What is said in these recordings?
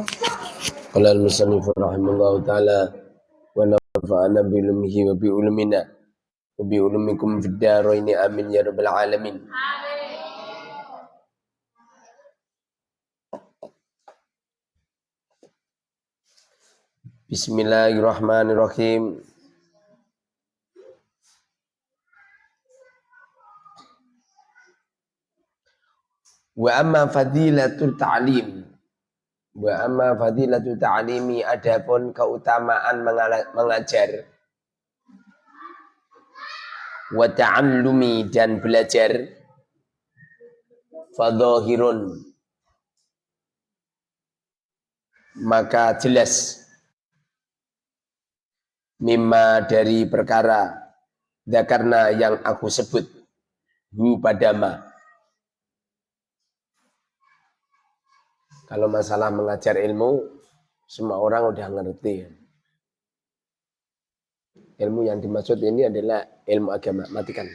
Qala al-musannif rahimahullahu ta'ala wa nafa'ana bi ilmihi wa bi ulumina wa bi ulumikum fid dharain amin ya rabbal alamin. Bismillahirrahmanirrahim. Wa amma fadilatul ta'lim. Wa amma fadilatul ta'limi, adapun keutamaan mengajar. Wa ta'allumi, dan belajar. Fadhahirun, maka jelas. Mimma, dari perkara. Dzakarna, yang aku sebut. Hu padama. Kalau masalah mengajar ilmu, semua orang udah ngerti. Ilmu yang dimaksud ini adalah ilmu agama. Matikan.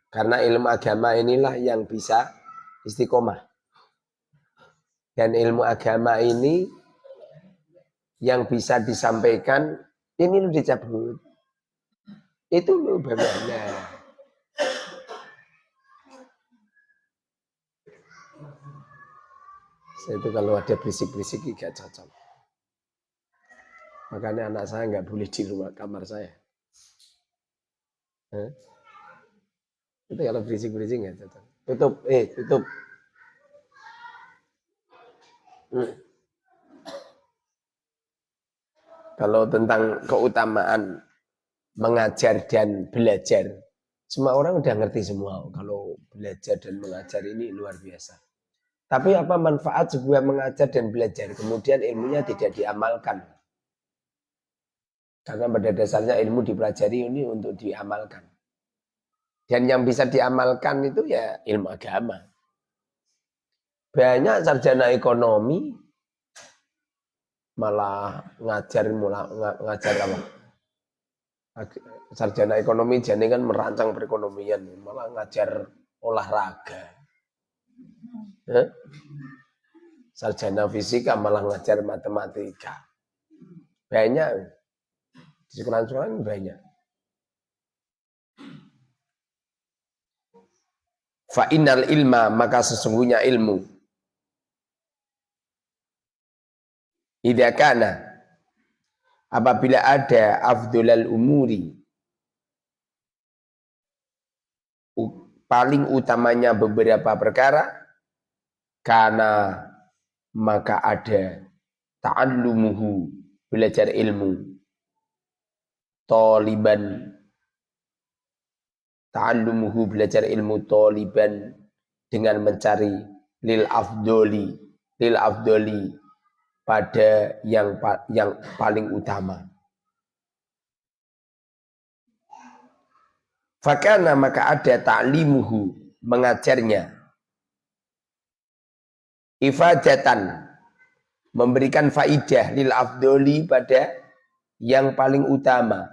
Karena ilmu agama inilah yang bisa istiqomah. Dan ilmu agama ini yang bisa disampaikan, ini lu dicabut. Itu lu bagaimana? Itu kalau ada berisik-berisik gak cocok. Makanya anak saya nggak boleh di rumah kamar saya. Itu kalau berisik-berisik nggak cocok. Tutup, tutup. Kalau tentang keutamaan mengajar dan belajar, semua orang udah ngerti semua. Kalau belajar dan mengajar ini luar biasa. Tapi apa manfaat sebuah mengajar dan belajar, kemudian ilmunya tidak diamalkan? Karena pada dasarnya ilmu dipelajari ini untuk diamalkan. Dan yang bisa diamalkan itu ya ilmu agama. Banyak sarjana ekonomi malah ngajar apa? Sarjana ekonomi jadi kan merancang perekonomian, malah ngajar olahraga. Sarjana fisika malah ngajar matematika. Banyak. Di sekolah-sekolah banyak. Fa innal ilma, maka sesungguhnya ilmu. Idza kana, apabila ada afdolal umuri, paling utamanya beberapa perkara, karena maka ada ta'allumuhu, belajar ilmu, taliban, ta'allumuhu, belajar ilmu, taliban, dengan mencari lil afdoli, pada yang paling utama. Fakana, maka ada ta'limuhu, mengajarnya, ifadatan, memberikan faidah, lil afdoli, pada yang paling utama.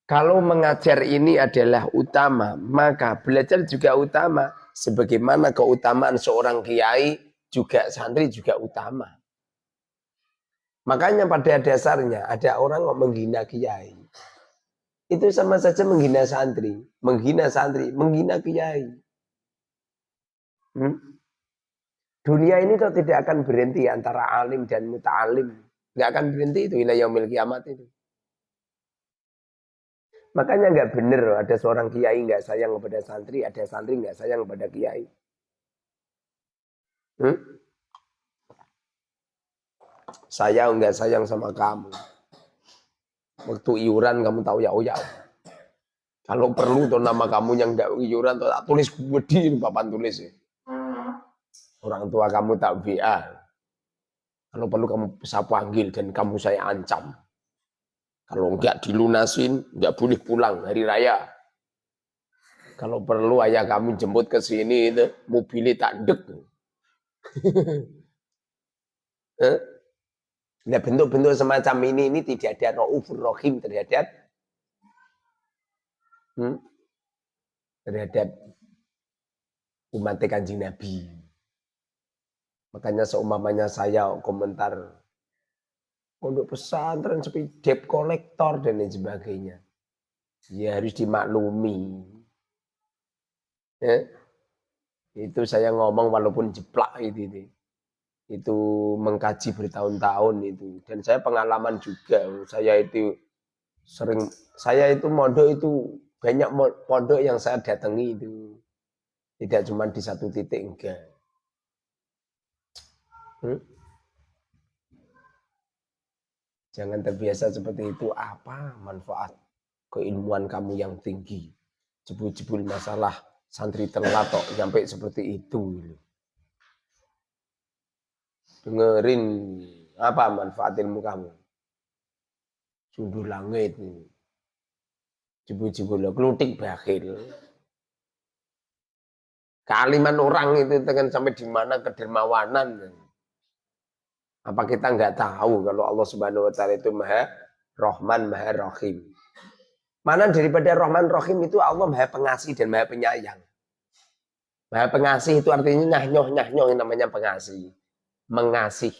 Kalau mengajar ini adalah utama, maka belajar juga utama. Sebagaimana keutamaan seorang kiai, juga santri juga utama. Makanya pada dasarnya ada orang yang menghina kiai. Itu sama saja menghina santri. Menghina santri, menghina kiai. Dunia ini tuh tidak akan berhenti antara alim dan muta'alim. Nggak akan berhenti itu ila yaumil kiamat itu. Makanya nggak benar ada seorang kiai nggak sayang kepada santri, ada santri nggak sayang kepada kiai. Saya nggak sayang sama kamu. Waktu iuran kamu tahu ya, kalau perlu tuh nama kamu yang nggak iuran tuh tak tulis gede papan tulis ya. Orang tua kamu tak WA. Kalau perlu kamu bisa panggil dan kamu saya ancam. Kalau enggak dilunasin, enggak boleh pulang hari raya. Kalau perlu ayah kamu jemput ke sini, itu mobilnya tak dek. Nah, bentuk-bentuk semacam ini tidak ada raufur rahim terhadap umat Kanjeng Nabi. Makanya seumpamanya saya komentar pondok pesantren seperti debt collector dan lain sebagainya. Ya harus dimaklumi. Ya. Itu saya ngomong walaupun jeplak itu. Itu mengkaji bertahun-tahun itu. Dan saya pengalaman juga. Saya itu mondok itu banyak pondok yang saya datangi itu. Tidak cuma di satu titik, enggak. Jangan terbiasa seperti itu. Apa manfaat keilmuan kamu yang tinggi? Jebul-jebul masalah santri telat kok sampai seperti itu. Dengerin apa manfaat ilmu kamu? Sundur langit. Jebul-jebul klutik bakhil. Kealiman orang itu tekan sampai di mana kedermawanan. Apa kita nggak tahu kalau Allah Subhanahu Wa Taala itu Maha Rahman, Maha Rahim. Mana daripada Rahman Rahim itu Allah Maha Pengasih dan Maha Penyayang. Maha Pengasih itu artinya nyah-nyoh yang namanya pengasih. Mengasih,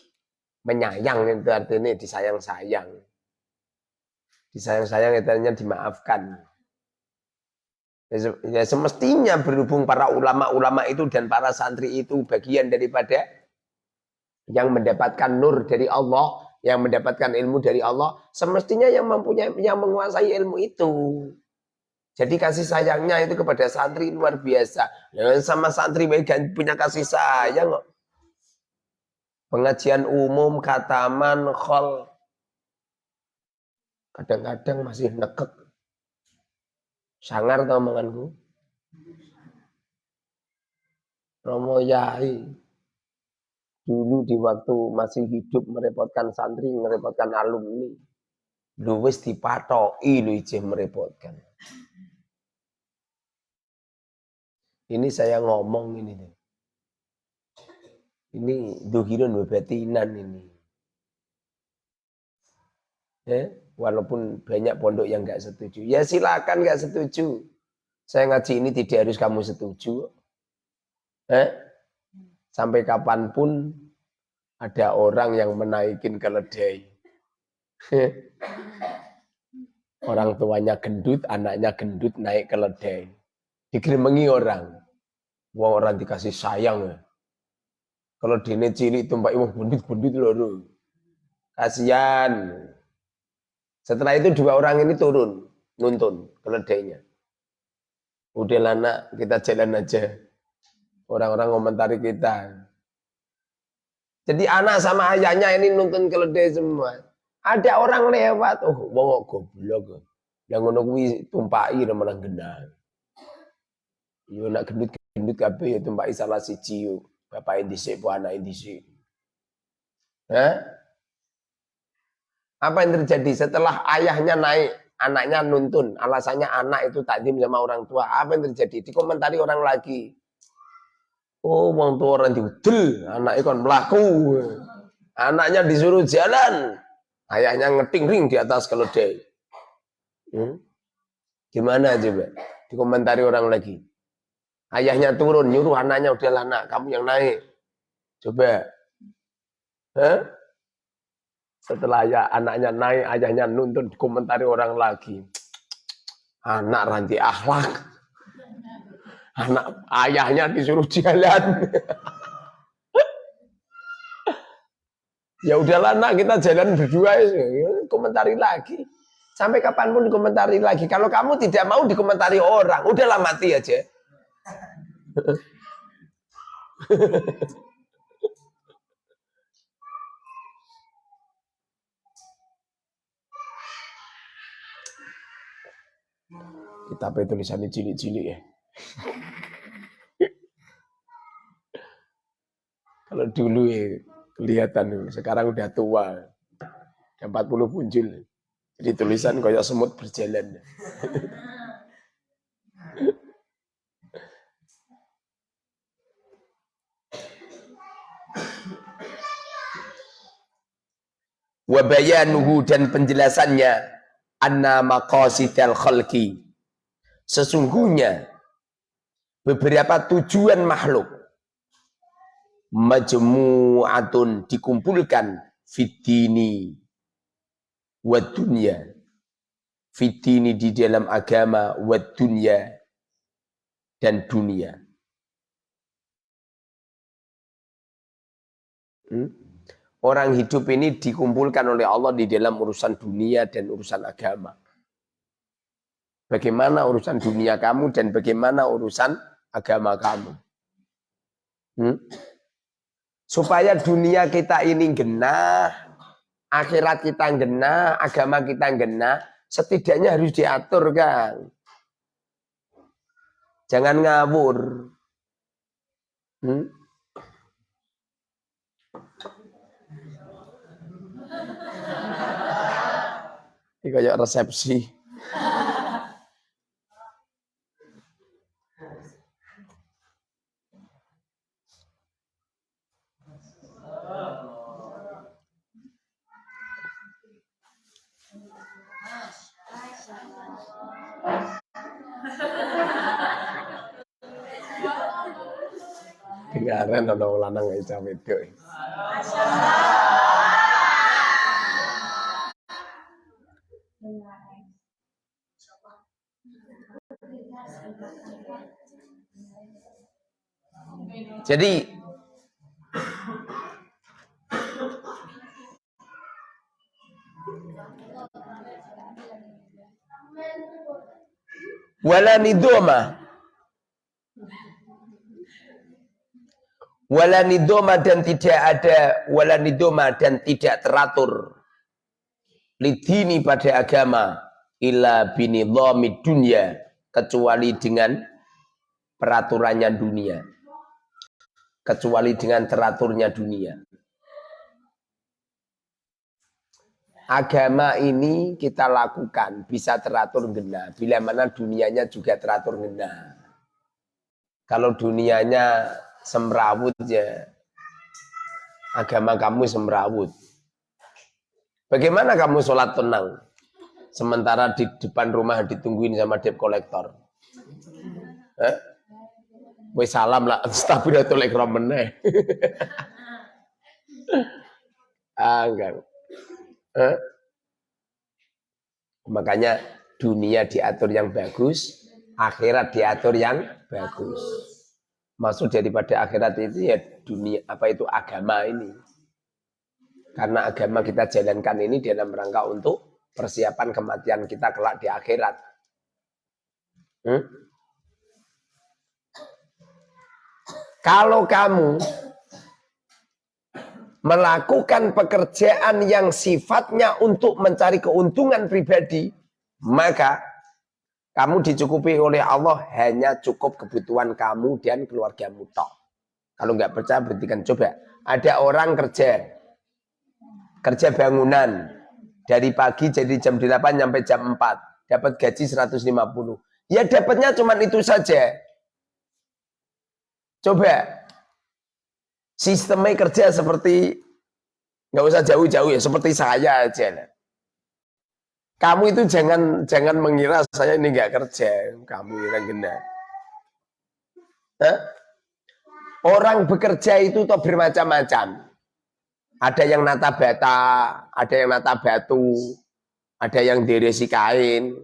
menyayang itu artinya disayang-sayang. Disayang-sayang itu artinya dimaafkan. Ya semestinya berhubung para ulama-ulama itu dan para santri itu bagian daripada yang mendapatkan nur dari Allah, yang mendapatkan ilmu dari Allah, semestinya yang menguasai ilmu itu. Jadi kasih sayangnya itu kepada santri luar biasa. Ya, sama santri baik punya kasih sayang kok. Pengajian umum, khataman, khol, kadang-kadang masih nekek. Sangar tau omonganku. Romo Yai dulu di waktu masih hidup merepotkan santri, merepotkan alumni. Lu wis dipatoki lu ijeh merepotkan. Ini saya ngomong ini. Ini dohirun wabatinan ini. Ya, walaupun banyak pondok yang nggak setuju. Ya silakan nggak setuju. Saya ngaji ini tidak harus kamu setuju. Sampai kapanpun ada orang yang menaikin keledai. Orang tuanya gendut, anaknya gendut naik keledai. Digeremengi orang. Wong orang dikasih sayang ya. Kalau dene cilik tumpai wong gendut-gendut lho. Kasihan. Setelah itu dua orang ini turun, nuntun keledainya. Udah nak, kita jalan aja. Orang-orang komentari kita. Jadi anak sama ayahnya ini nuntun keledai semua. Ada orang lewat, oh wong goblok. Yang ngono kuwi tumpai remenang genah. Yo nak gendut-gendut kabeh ya tumpai salah siji yo. Bapak dhisik po anak dhisik. Apa yang terjadi setelah ayahnya naik, anaknya nuntun, alasannya anak itu takdim sama orang tua. Apa yang terjadi? Dikomentari orang lagi. Oh, wong tua orang diudel, anaknya kan melaku. Anaknya disuruh jalan. Ayahnya ngeting ring di atas keledai. Gimana coba? Dikomentari orang lagi. Ayahnya turun, nyuruh anaknya, udah anak, kamu yang naik. Coba. Setelah anaknya naik, ayahnya nuntun, dikomentari orang lagi. Anak ranti akhlak. Anak ayahnya disuruh jalan. Ya udahlah nak, kita jalan berdua. Komentari lagi. Sampai kapanpun dikomentari lagi. Kalau kamu tidak mau dikomentari orang, udahlah mati aja. Kita apa tulisannya cilik-cilik ya. Kalau dulu ya kelihatan, sekarang udah tua. 40 punjul. Jadi tulisan kayak semut berjalan. Wabayanuhu dan penjelasannya anna maqasidal khalqi. Sesungguhnya beberapa tujuan makhluk. Majmu'atun dikumpulkan fitini wa dunya. Fitini di dalam agama wa dunya dan dunia. Orang hidup ini dikumpulkan oleh Allah di dalam urusan dunia dan urusan agama. Bagaimana urusan dunia kamu dan bagaimana urusan agama kamu. Supaya dunia kita ini genah, akhirat kita genah, agama kita genah, setidaknya harus diatur, Kang. Jangan ngawur. Ini kayak resepsi. Dengaran ana lanang iso wedok. Jadi wala nidoma dan tidak ada wala nidoma dan tidak teratur lidini pada agama illa binidhamid dunya kecuali dengan peraturannya dunia, kecuali dengan teraturnya dunia. Agama ini kita lakukan bisa teratur genah bila mana dunianya juga teratur genah. Kalau dunianya semrawut ya agama kamu semrawut. Bagaimana kamu sholat tenang sementara di depan rumah ditungguin sama debt collector? Wes salam lah, astagfirullahaladzim meneh. Enggak. Makanya dunia diatur yang bagus, akhirat diatur yang bagus. Maksud daripada akhirat itu ya dunia, apa itu agama ini. Karena agama kita jalankan ini dalam rangka untuk persiapan kematian kita kelak di akhirat. Kalau kamu melakukan pekerjaan yang sifatnya untuk mencari keuntungan pribadi, maka kamu dicukupi oleh Allah hanya cukup kebutuhan kamu dan keluargamu tok. Kalau nggak percaya buktikan, coba. Ada orang kerja bangunan dari pagi jadi jam 8 sampai jam 4, dapat gaji 150. Ya dapatnya cuma itu saja. Coba sistemnya kerja seperti, nggak usah jauh-jauh ya, seperti saya aja. Kamu itu jangan mengira saya ini nggak kerja, kamu yang genah. Orang bekerja itu toh bermacam-macam. Ada yang nata bata, ada yang nata batu, ada yang diresi kain,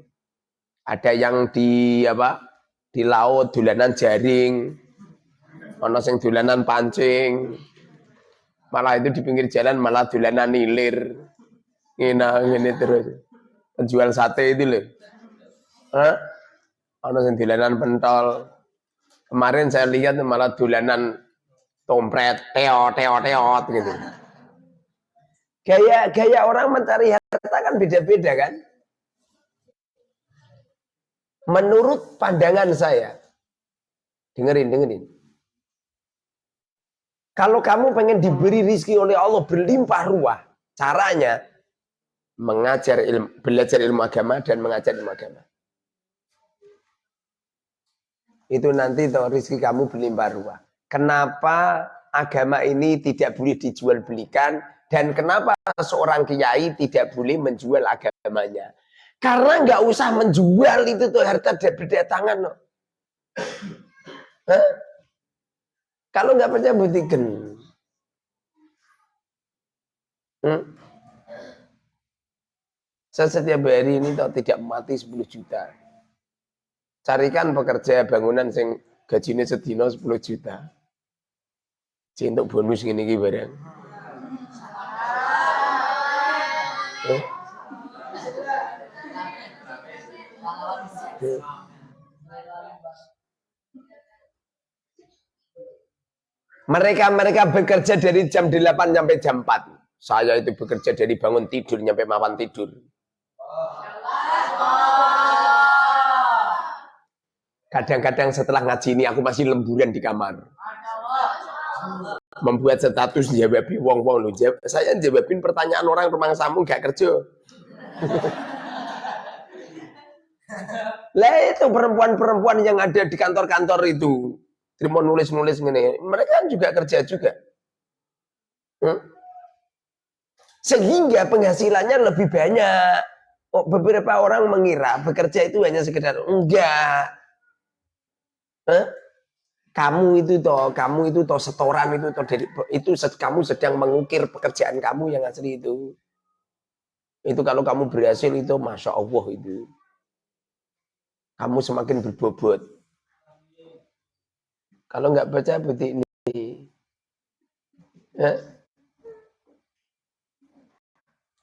ada yang di laut dolanan jaring. Ono sing dolanan pancing, malah itu di pinggir jalan malah dolanan nilir, ngene terus. Penjual sate itu loh, ono sing dolanan pentol. Kemarin saya lihat malah dolanan tompret, teot gitu. Gaya orang mencari harta kan beda-beda kan. Menurut pandangan saya, dengerin. Kalau kamu pengen diberi rizki oleh Allah berlimpah ruah, caranya belajar ilmu agama dan mengajar ilmu agama. Itu nanti tuh rizki kamu berlimpah ruah. Kenapa agama ini tidak boleh dijual belikan dan kenapa seorang kiai tidak boleh menjual agamanya? Karena nggak usah menjual itu tuh harta berdatangan. Hah? Kalau nggak percaya buktikan. Saya setiap hari ini tidak mati 10 juta. Carikan pekerja bangunan sing gajinya sedino 10 juta. Untuk bonus gini barang. Mereka bekerja dari jam 8 sampai jam 4. Saya itu bekerja dari bangun tidur sampai mapan tidur. Kadang-kadang setelah ngaji ini aku masih lemburan di kamar. Membuat status jawabin wong-wong lu. Saya jawabin pertanyaan orang rumah samu gak kerja. Lah itu perempuan-perempuan yang ada di kantor-kantor itu. Terima nulis-nulis gini. Mereka juga kerja juga. Sehingga penghasilannya lebih banyak. Oh, beberapa orang mengira bekerja itu hanya sekedar. Enggak. Kamu itu toh setoran itu kamu sedang mengukir pekerjaan kamu yang asli itu. Itu kalau kamu berhasil itu Masya Allah itu. Kamu semakin berbobot. Kalau nggak baca bukti ini.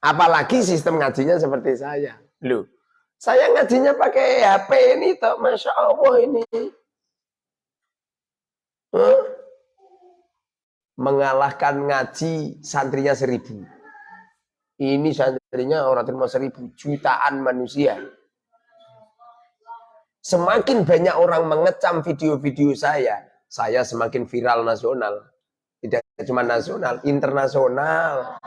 Apalagi sistem ngajinya seperti saya. Loh, saya ngajinya pakai HP ini toh Masya Allah ini. Mengalahkan ngaji santrinya 1000. Ini santrinya orang terima 1000, jutaan manusia. Semakin banyak orang mengecam video-video saya semakin viral nasional. Tidak cuma nasional, internasional.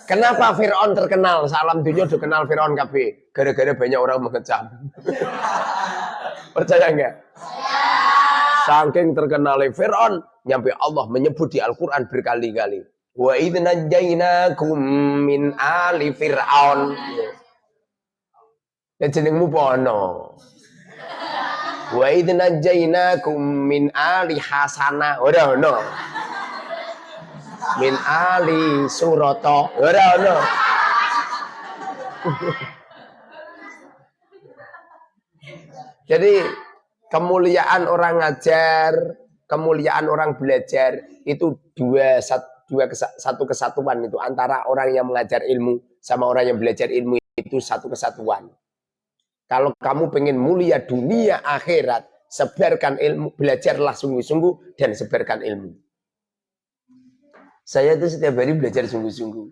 Kenapa Fir'aun terkenal? Salam dunia udah kenal Fir'aun KB. Gara-gara banyak orang mengecam. Percaya enggak? Saking terkenalnya Fir'aun, nyampe Allah menyebut di Al-Quran berkali-kali. Wa idh najjaynakum min ali Fir'aun. Ya jenengmu pono. Wa idh najjaynakum min ali Hasana. Ora ono. Min ali Surata. Ora ono. Jadi kemuliaan orang ngajar, kemuliaan orang belajar itu satu kesatuan itu antara orang yang mengajar ilmu sama orang yang belajar ilmu itu satu kesatuan. Kalau kamu pengen mulia dunia akhirat, sebarkan ilmu, belajarlah sungguh-sungguh dan sebarkan ilmu. Saya itu setiap hari belajar sungguh-sungguh.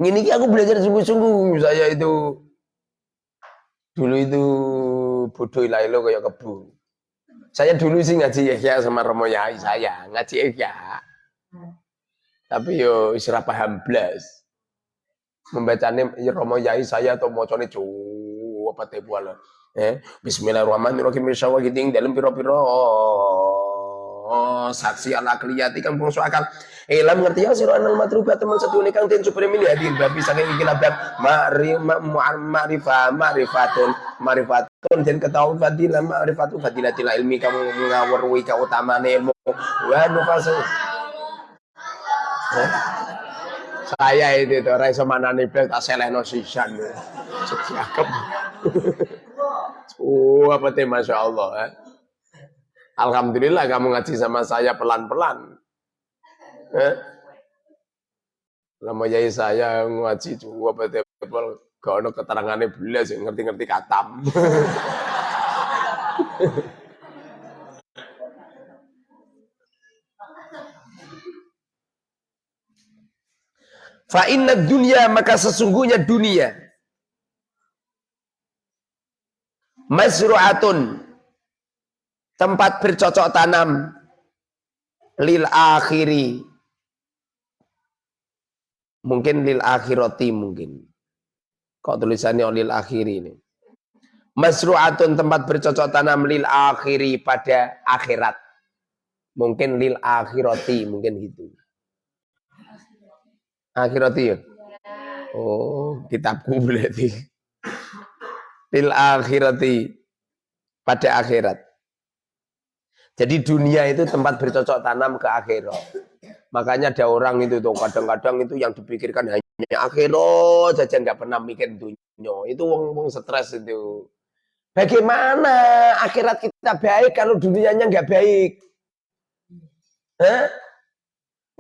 Gini aku belajar sungguh-sungguh. Saya itu dulu itu bodoh ilailo kayak kebu. Saya dulu sih ngaji Ihya sama Romo Yai saya, ngaji Ihya. Tapi yo isra paham blas. Membacanya Romo Yai saya atau mocone apa tebuala. Bismillahirrahmanirrahim insyaallah giting dalam piro-piro saksi ala kliyati kan bungsu akal. Ilam ngerti ya sira anal matrubat teman satu kang den supaya milih hadir babi saking iki labab ma'rifatun den ketahui fadilah ma'rifatu fadilatil ilmi kamu ngawerui keutamaan ilmu wa nufasu. Saya itu tuh ora iso manani blas tak selehno sisan. Cakep. Apa teh Masya Allah. Alhamdulillah kamu ngaji sama saya pelan-pelan. Lama Yai saya ngaji juga betul gak ada keterangannya belas ngerti-ngerti katam. Fa inna dunya maka sesungguhnya dunia masru'atun tempat bercocok tanam lil akhiri mungkin lil akhirati mungkin kok tulisannya lil akhiri ini masru'atun tempat bercocok tanam lil akhiri pada akhirat mungkin lil akhirati mungkin gitu akhirati ya oh kitabku berarti Fil akhirati, pada akhirat. Jadi dunia itu tempat bercocok tanam ke akhirat. Makanya ada orang itu tuh kadang-kadang itu yang dipikirkan hanya akhirat saja, nggak pernah mikir dunia. Itu wong stres itu. Bagaimana akhirat kita baik kalau dunianya nggak baik? Hah?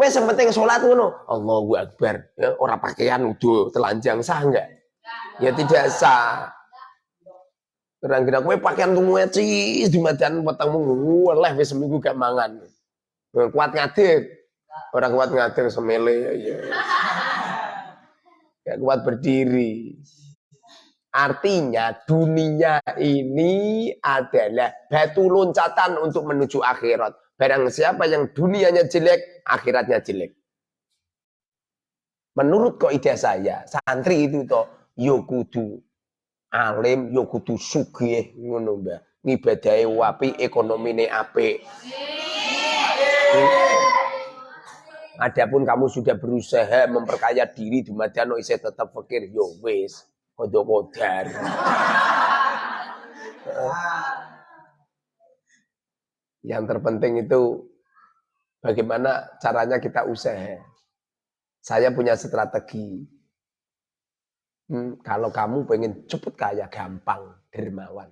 Wes yang penting sholat ngono. Allahu Akbar. Ya, orang pakaian udah telanjang sah enggak? Ya tidak sah. Orang kira kowe pakaian tuh cis di madan petengmu oleh wis seminggu gak mangan. Kuat ngadeg. Orang kuat ngadeg semele ya. Gak kuat berdiri. Artinya dunia ini adalah batu loncatan untuk menuju akhirat. Barang siapa yang dunianya jelek, akhiratnya jelek. Menurut kaidah saya, santri itu toh yo kudu alim, yo kudu sugih ngono Mbah. Ngibadahe apik, ekonomine apik. Adapun kamu sudah berusaha memperkaya diri dumadyan isih tetap fakir, yo wis, kodho kodar. Yang terpenting itu bagaimana caranya kita usaha. Saya punya strategi. Kalau kamu pengen cepet kaya, gampang, dermawan.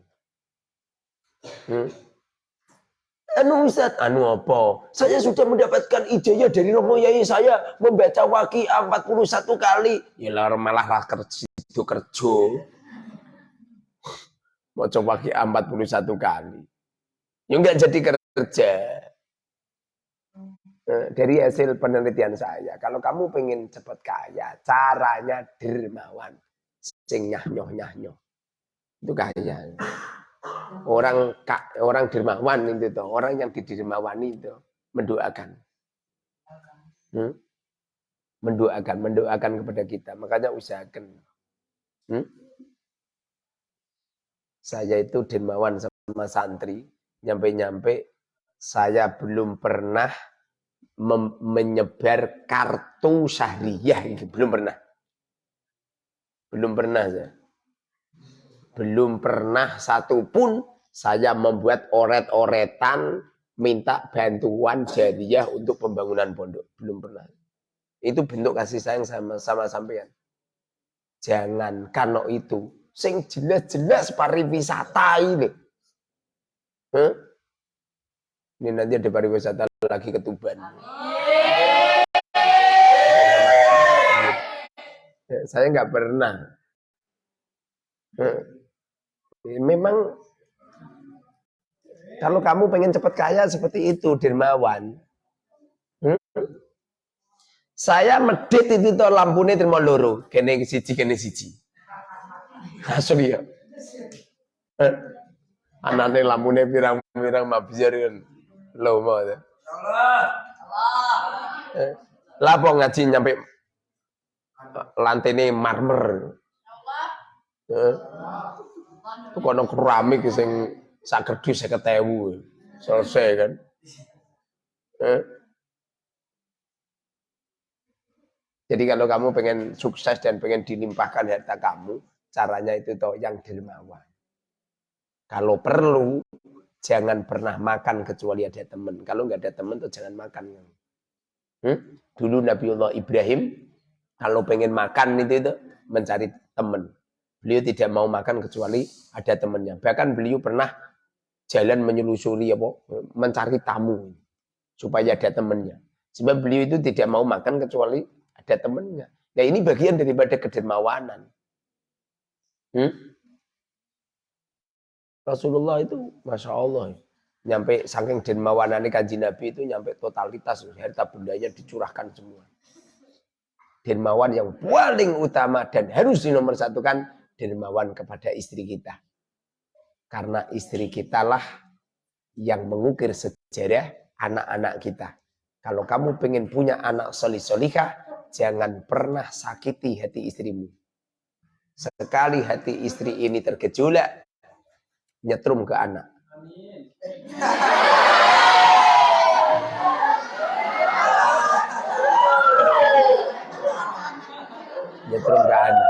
Anu Ustaz, anu apa? Saya sudah mendapatkan ijazah dari Romo Yai saya membaca Waqiah 41 kali. Ya malah kerja. Mau coba Waqiah 41 kali. Ya enggak jadi kerja. Dari hasil penelitian saya, kalau kamu pengen cepat kaya, caranya dermawan. Sing nyah-nyoh. Itu kaya. Orang dermawan itu tuh, orang yang didermawani itu mendoakan. Mendoakan kepada kita. Makanya usahakan. Saya itu dermawan sama santri, nyampe-nyampe saya belum pernah menyebar kartu syahriyah itu belum pernah saya. Belum pernah satupun saya membuat oret-oretan minta bantuan jariah untuk pembangunan pondok. Belum pernah. Itu bentuk kasih sayang sama sampean. Jangan karena itu. Sing jelas-jelas pariwisata ini. Ini nanti ada pariwisata lagi ke Tuban. Saya nggak pernah. Memang kalau kamu pengen cepat kaya seperti itu, dermawan. Saya medit itu tuh lampunya terima loro, kene siji. Asli ya. Anane lampunya pirang-pirang mabzar kan. Lo mau ya. Lapo ngaji nyampe lantene marmer. Itu kono keramik sing sak kerdus 50.000. Selesai kan. Jadi kalau kamu pengen sukses dan pengen dilimpahkan harta kamu, caranya itu toh yang dermawan. Kalau perlu, jangan pernah makan kecuali ada teman. Kalau nggak ada teman tuh jangan makan. Dulu Nabiullah Ibrahim, kalau pengen makan itu mencari teman. Beliau tidak mau makan kecuali ada temannya. Bahkan beliau pernah jalan menyelusuri mencari tamu supaya ada temannya. Sebab beliau itu tidak mau makan kecuali ada temannya. Nah ini bagian daripada kedermawanan. Rasulullah itu Masya Allah. Nyampe saking dermawanannya kanjeng Nabi itu nyampe totalitas. Harta bendanya dicurahkan semua. Dermawan yang paling utama dan harus dinomorsatukan dermawan kepada istri kita. Karena istri kita lah yang mengukir sejarah anak-anak kita. Kalau kamu pengen punya anak solih-solihah, jangan pernah sakiti hati istrimu. Sekali hati istri ini tergejolak, nyetrum ke anak. Nyetrum ke anak.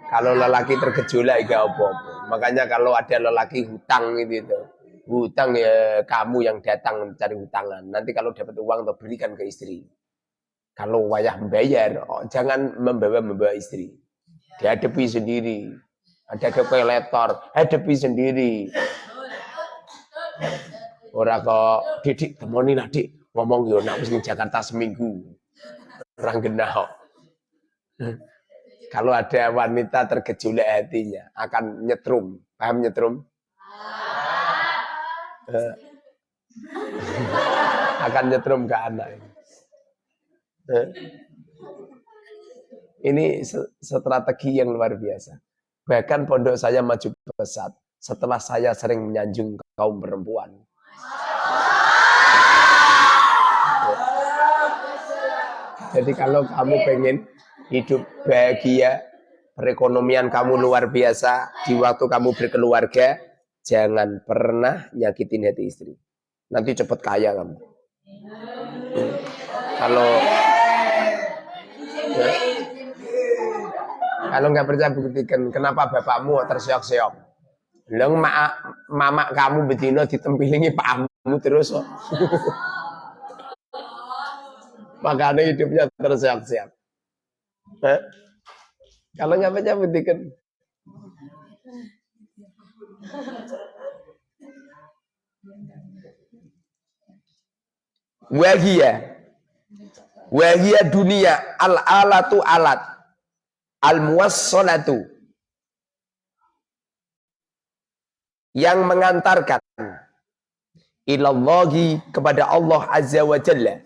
Kalau lelaki tergejolak gak apa-apa. Makanya kalau ada lelaki hutang gitu, hutang ya kamu yang datang mencari hutangan. Nanti kalau dapat uang tuh berikan ke istri. Kalau wayah membayar, jangan membawa istri. Dihadapi sendiri. Ada kepeletor, hadapi sendiri. Orang kok didik temoni lah dik ngomong yo nak wis Jakarta seminggu. Orang genah. Kalau ada wanita tergejolak hatinya akan nyetrum. Paham nyetrum? Akan nyetrum ke anak. Ini strategi yang luar biasa. Bahkan pondok saya maju pesat setelah saya sering menyanjung kaum perempuan. Jadi kalau kamu pengen hidup bahagia, perekonomian kamu luar biasa, di waktu kamu berkeluarga, jangan pernah nyakitin hati istri. Nanti cepet kaya kamu. Kalau nggak percaya buktikan kenapa bapakmu terseok-seok. Leng mama kamu betina ditempilingi pakmu terus kok. Makanya hidupnya terseok-seok. Kalau nggak percaya buktikan. Wahia dunia al-alatu alat al-muwassalatu yang mengantarkan ilallahi kepada Allah azza wa jalla,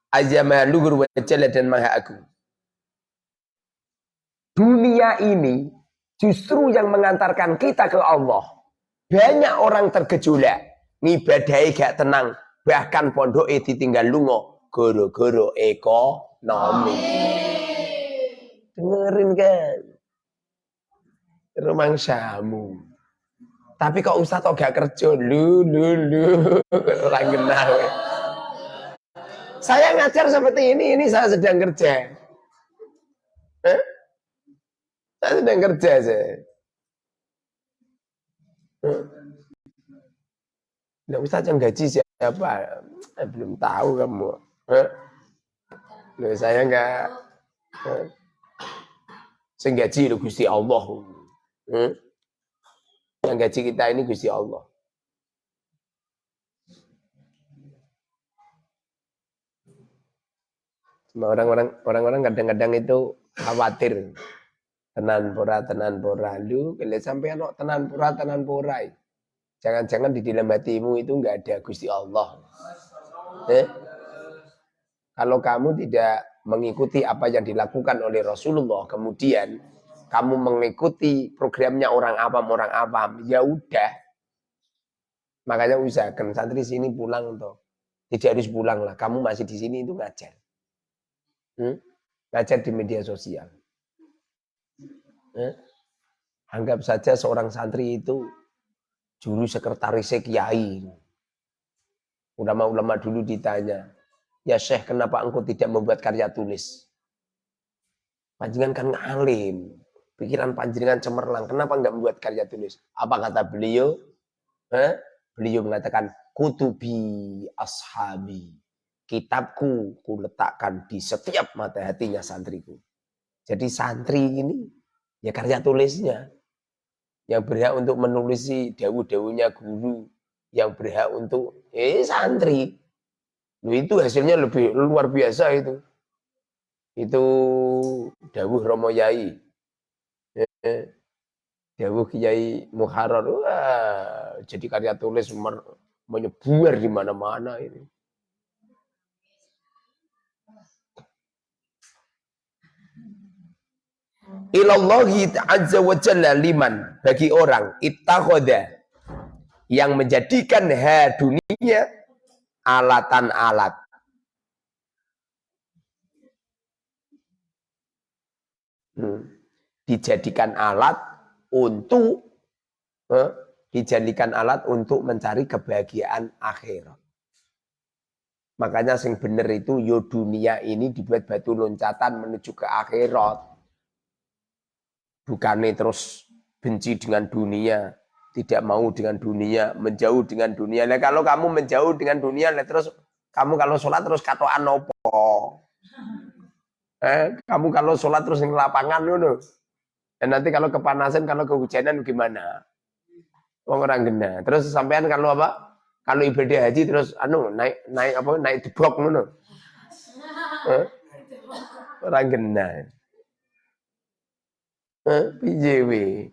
azza ma luhur wa jalla dan maha agung. Dunia ini justru yang mengantarkan kita ke Allah. Banyak orang tergejolak, ngibadahi gak tenang, bahkan pondoke ditinggal lunga goro-goro ekonomi. Dengerin kan? Rumangsamu. Tapi kok Ustaz kok gak kerja? Lu. Orang genah. Saya ngajar seperti ini saya sedang kerja. Saya sedang kerja saya. Nah, Ustaz yang gaji siapa? Belum tahu kamu. Loh, saya enggak. Sing gaji lho Gusti Allah. Yang gaji kita ini Gusti Allah. Cuma orang-orang kadang-kadang itu khawatir. Tenan pora lu kalau sampai anak tenan pora. Jangan-jangan di dalam hatimu itu enggak ada Gusti Allah. Kalau kamu tidak mengikuti apa yang dilakukan oleh Rasulullah, kemudian kamu mengikuti programnya orang awam, ya udah. Makanya usahakan santri sini pulang toh. Tidak harus pulang lah, kamu masih di sini itu ngajar. Ngajar di media sosial. Anggap saja seorang santri itu juru sekretaris kiai. Ulama-ulama dulu ditanya, ya Syekh kenapa engkau tidak membuat karya tulis? Panjenengan kan ngalim, pikiran panjenengan cemerlang, kenapa enggak membuat karya tulis? Apa kata beliau? Beliau mengatakan, kutubi ashabi. Kitabku ku letakkan di setiap mata hatinya santriku. Jadi santri ini ya karya tulisnya. Yang berhak untuk menulisi dawuh-dawuhnya guru. Yang berhak untuk santri. Itu hasilnya lebih luar biasa itu. Itu dawuh Romo Yai. Dawuh Kiai Muharrar. Wah, jadi karya tulis menyebar di mana-mana ini. Ilallahi azza wa jalla liman, bagi orang ittakhadha yang menjadikan dunia alatan alat. Dijadikan alat untuk mencari kebahagiaan akhirat. Makanya sing bener itu yo dunia ini dibuat batu loncatan menuju ke akhirat. Bukannya terus benci dengan dunia, tidak mau dengan dunia, menjauh dengan dunia. Nah, kalau kamu menjauh dengan dunia, nah, terus kamu kalau sholat terus katoan opo. Kamu kalau sholat terus di lapangan dulu. Dan nanti kalau kepanasan, kalau kehujanan gimana? Orang gena. Terus sampean kalau apa? Kalau ibadah haji terus naik debok ngono. Orang gena. Piye we?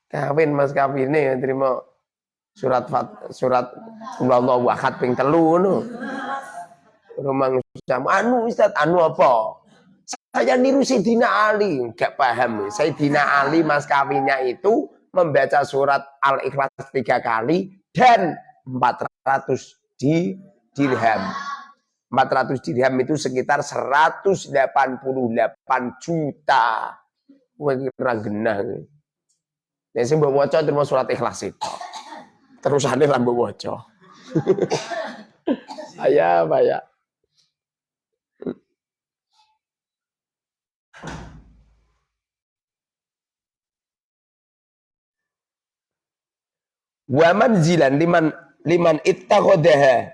Kawin Mas kawine ya terima surat Allahu ahad ping 3 ngono. Rumang anu Ustaz, anu apa? Saya niru Sayyidina Ali, enggak paham. Sayyidina Ali mas kawinnya itu membaca surat Al-Ikhlas 3 kali dan 400 dirham. 400 dirham itu sekitar 188 juta. Wah, kira genah. Nek sing mbok waca terima surat Ikhlas itu. Terusane ra mbok waca. Ayah. Wa manzilan liman ittakhadha.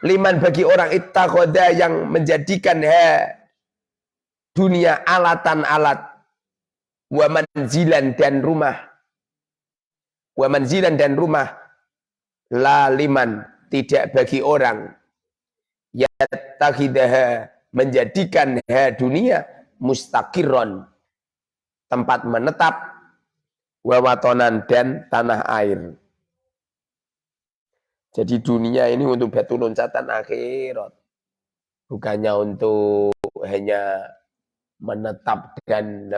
Liman bagi orang ittakhadha yang menjadikan dunia alatan alat. Wa manzilan dan rumah. Wa manzilan dan rumah. La liman tidak bagi orang yattakhidha menjadikan dunia mustaqirron tempat menetap wawatonan dan tanah air. Jadi dunia ini untuk batu loncatan akhirat. Bukannya untuk hanya menetap dan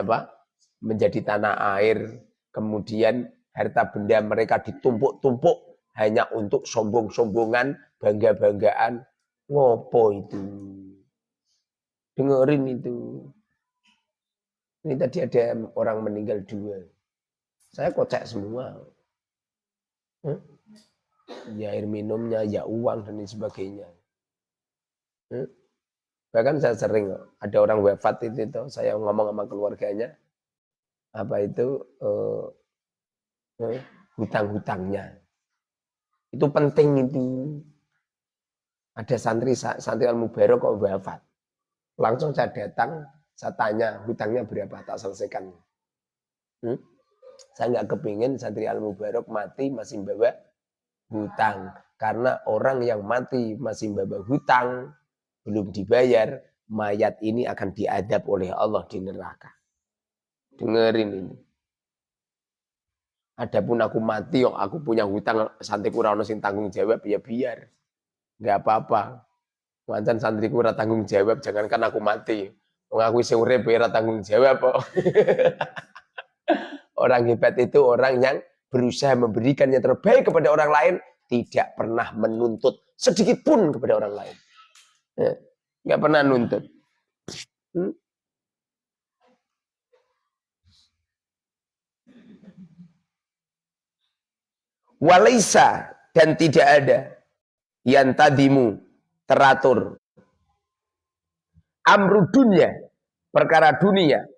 menjadi tanah air. Kemudian harta benda mereka ditumpuk-tumpuk hanya untuk sombong-sombongan, bangga-banggaan. Ngopo itu? Dengerin itu. Ini tadi ada orang meninggal 2. Saya kocek semua. Ya air minumnya, ya uang dan sebagainya. Bahkan saya sering ada orang wafat itu saya ngomong sama keluarganya apa itu hutang-hutangnya. Itu penting itu. Ada santri Al-Mubarak kok wafat. Langsung saya datang, saya tanya hutangnya berapa, tak selesaikan. Saya nggak kepingin santri Al-Mubarak mati masih bawa hutang. Karena orang yang mati masih bawa hutang, belum dibayar, mayat ini akan diadab oleh Allah di neraka. Dengerin ini. Adapun aku mati, aku punya hutang, santriku ora ono sing tanggung jawab, ya biar. Nggak apa-apa. Wajan santriku ora tanggung jawab, jangankan aku mati. Wong aku isih urip ora tanggung jawab kok. Orang hebat itu orang yang berusaha memberikan yang terbaik kepada orang lain, tidak pernah menuntut sedikit pun kepada orang lain. Nggak pernah nuntut. Walaisa dan tidak ada yang tadimu teratur amru dunya perkara dunia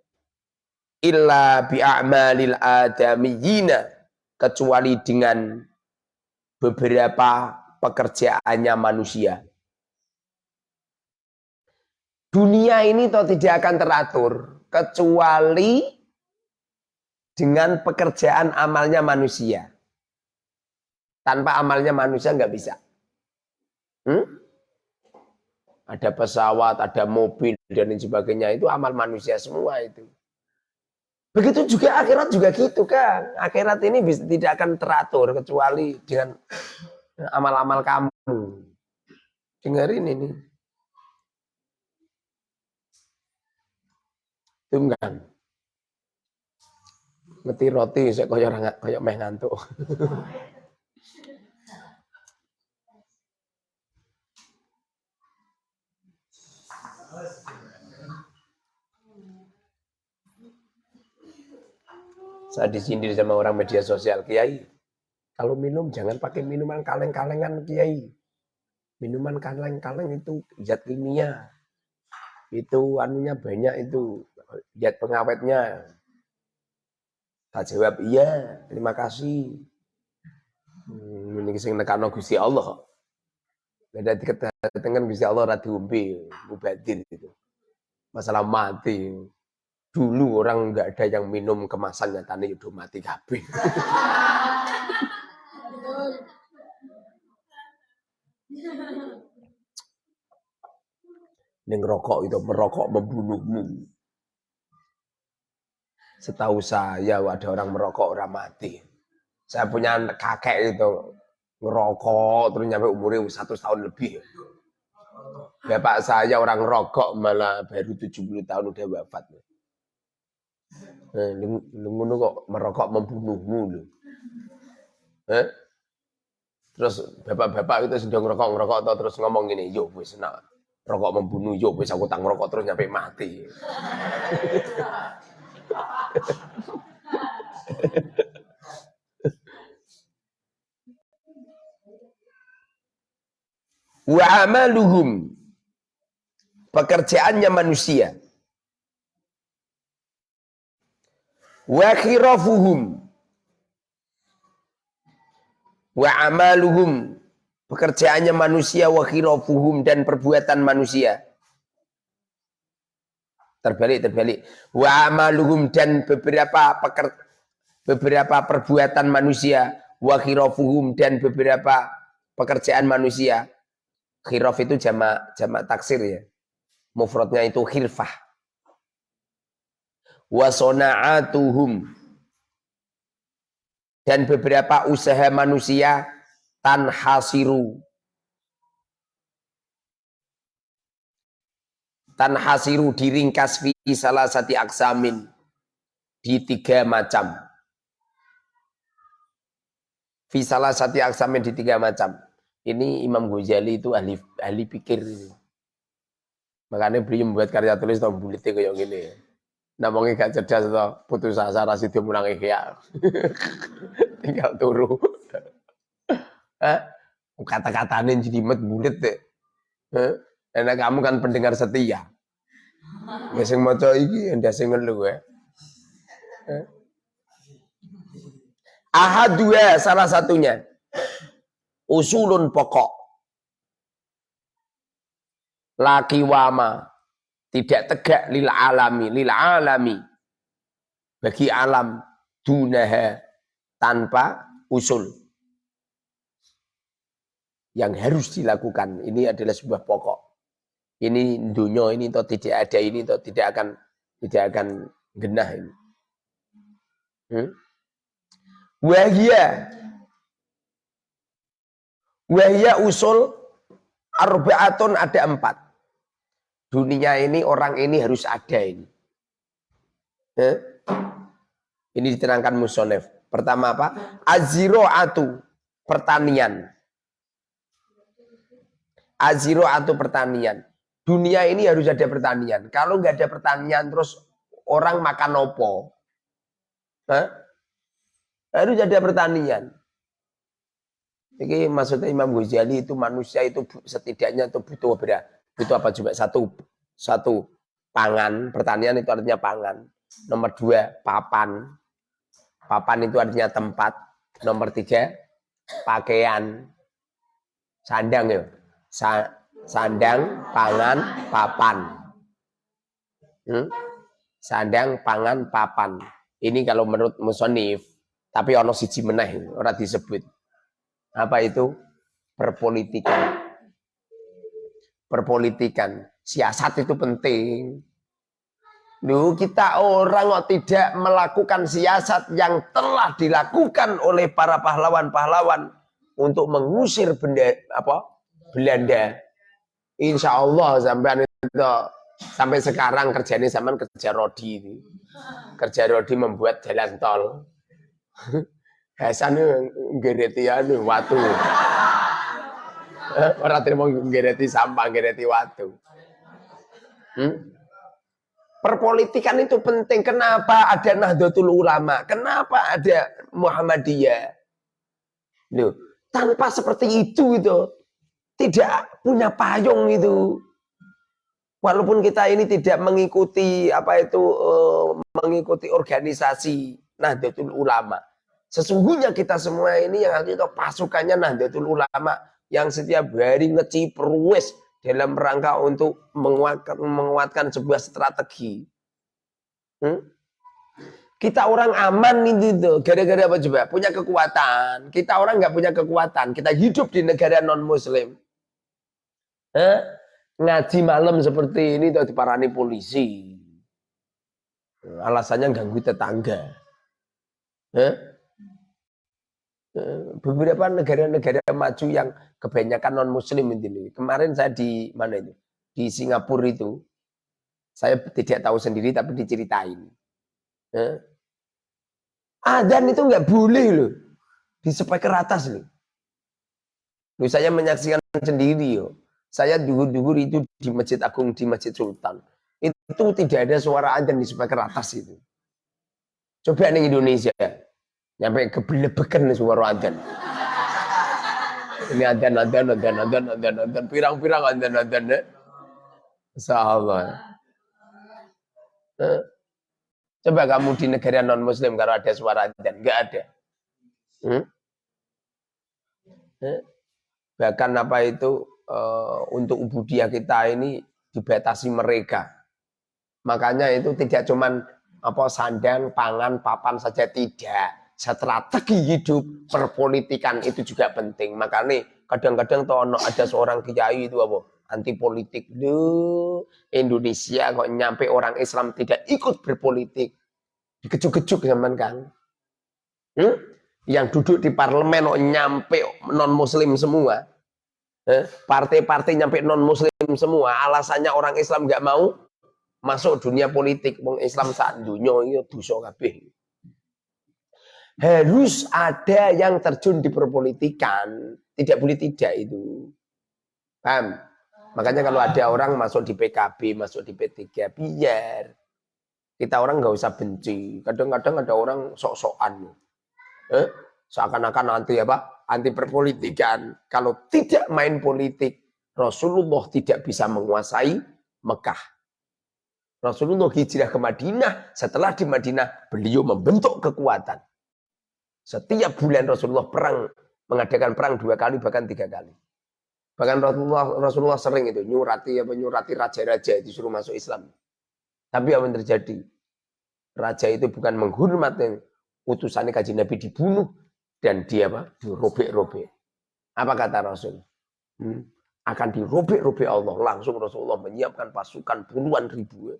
illa bi'amalil adamiyina kecuali dengan beberapa pekerjaannya manusia. Dunia ini toh tidak akan teratur kecuali dengan pekerjaan amalnya manusia. Tanpa amalnya manusia nggak bisa. Ada pesawat, ada mobil dan lain sebagainya itu amal manusia semua itu. Begitu juga akhirat juga gitu kan. Akhirat ini tidak akan teratur kecuali dengan amal-amal kamu. Dengerin ini. Tunggang. Ngerti roti saya koyo meh ngantuk. Saya disindir sama orang media sosial, Kiai. Kalau minum jangan pakai minuman kaleng-kalengan, Kiai. Minuman kaleng-kaleng itu zat kimia. Itu anunya banyak itu. Zat pengawetnya. Tak jawab iya, terima kasih. Ini sing nekano Gusti Allah. Beda diketahui Gusti Allah ra diombe, mubadir itu. Masalah mati. Dulu orang nggak ada yang minum kemasan nyatane udah mati kabeh. Ning rokok itu merokok membunuhmu. Setahu saya ada orang merokok orang mati. Saya punya kakek itu ngerokok terus nyampe umurnya 1 tahun lebih. Bapak saya orang rokok malah baru 70 tahun udah wafat. Ngono kok merokok membunuhmu lho. Terus bapak-bapak itu sedang ngerokok terus ngomong gini, yo wis nak rokok membunuh, yo wis aku tak ngerokok terus nyampe mati. Wa amaluhum, pekerjaannya manusia. Wa khirafuhum, wa amaluhum, pekerjaannya manusia, wa khirafuhum, dan perbuatan manusia. Terbalik. Wa amaluhum, dan beberapa perbuatan manusia, wa khirafuhum, dan beberapa pekerjaan manusia. Khiraf itu jamak taksir ya. Mufradnya itu khirfah. Wa sona'atuhum, dan beberapa usaha manusia tanhasiru diringkas fi salah sati aksamin, di 3 macam. Fi salah sati aksamin, di 3 macam. Ini Imam Ghazali itu ahli pikir. Makanya beliau membuat karya tulis atau bulitnya kayak gini. Namanya gak cerdas atau putus asa rasidio mulang ikhya. Tinggal turu. Kata-katanya jadi bulit deh. Enak kamu kan pendengar setia. Sing maca iki ndak sing ngelu ya. Ahad 2 salah satunya. Usulun pokok. Laki wama, tidak tegak lil alami bagi alam, dunaha, tanpa usul yang harus dilakukan. Ini adalah sebuah pokok. Ini dunia ini atau tidak ada ini atau tidak akan genah ini. Wahya usul arba'atun, ada 4. Dunia ini, orang ini harus ada ini. Ini diterangkan musonef. Pertama apa? Azziro'atu, pertanian. Azziro'atu, pertanian. Dunia ini harus ada pertanian. Kalau nggak ada pertanian, terus orang makan opo? Harus ada pertanian. Jadi maksudnya Imam Ghazali itu manusia itu setidaknya itu butuh berapa? Butuh apa juga? Satu pangan, pertanian itu artinya pangan. Nomor 2 papan. Papan itu artinya tempat. Nomor 3 pakaian. Sandang ya. Sandang, pangan, papan. Sandang, pangan, papan. Ini kalau menurut musonif. Tapi ono siji meneh ora disebut. Apa itu? Perpolitikan. Perpolitikan. Siasat itu penting. Loh, kita orang kok tidak melakukan siasat yang telah dilakukan oleh para pahlawan-pahlawan untuk mengusir Belanda. Insya Allah sampai sekarang kerjanya zaman kerja Rodi. Kerja Rodi membuat jalan tol. Hasan ngereti watu. Orang terima ngereti sampah, ngereti watu. Perpolitikan itu penting. Kenapa ada Nahdlatul Ulama? Kenapa ada Muhammadiyah? Loh, tanpa seperti itu. tidak punya payung itu. Walaupun kita ini tidak mengikuti mengikuti organisasi Nahdlatul Ulama. Sesungguhnya kita semua ini yang itu pasukannya Nahdlatul Ulama yang setiap hari ngeciprus dalam rangka untuk menguatkan sebuah strategi. Kita orang aman itu gara-gara apa coba? Punya kekuatan. Kita orang nggak punya kekuatan. Kita hidup di negara non Muslim. Ngaji malam seperti ini tuh diparani polisi. Alasannya ganggu tetangga. Beberapa negara-negara maju yang kebanyakan non Muslim ini. Kemarin saya di mana itu? Di Singapura itu. Saya tidak tahu sendiri tapi diceritain. Adzan itu nggak boleh loh. Di speaker atas loh. Loh, saya menyaksikan sendiri loh. Saya duhur-duhur itu di Masjid Agung, di Masjid Sultan. Itu tidak ada suara adzan di speaker atas itu. Coba nih Indonesia. Nyampe kebelebekan suara adzan. Ini adzan. Pirang-pirang adzan. Insyaallah. Coba kamu di negara non Muslim kalau ada suara adzan, nggak ada. Bahkan untuk ubudiyah kita ini dibatasi mereka. Makanya itu tidak cuman sandang, pangan, papan saja tidak. Strategi hidup, perpolitikan itu juga penting. Makanya kadang-kadang ada seorang kiai itu anti politik. Indonesia kok nyampe orang Islam tidak ikut berpolitik. Dikejuk-kejuk zaman kan. Yang duduk di parlemen kok nyampe non muslim semua. Partai-partai nyampe non muslim semua. Alasannya orang Islam nggak mau masuk dunia politik. Wong Islam saat dunia itu dosa kabeh. Harus ada yang terjun di perpolitikan. Tidak boleh tidak itu. Paham? Makanya kalau ada orang masuk di PKB, masuk di P3, biar. Kita orang nggak usah benci. Kadang-kadang ada orang sok-sokan. Seakan-akan anti perpolitikan. Kalau tidak main politik, Rasulullah tidak bisa menguasai Mekah. Rasulullah hijrah ke Madinah. Setelah di Madinah, beliau membentuk kekuatan. Setiap bulan Rasulullah mengadakan perang 2 kali, bahkan 3 kali. Bahkan Rasulullah sering itu nyurati raja-raja disuruh masuk Islam. Tapi apa yang terjadi? Raja itu bukan menghormati utusannya kajian Nabi dibunuh dan dia dirobek-robek. Apa kata Rasul? Akan dirobek-robek Allah. Langsung Rasulullah menyiapkan pasukan puluhan ribu,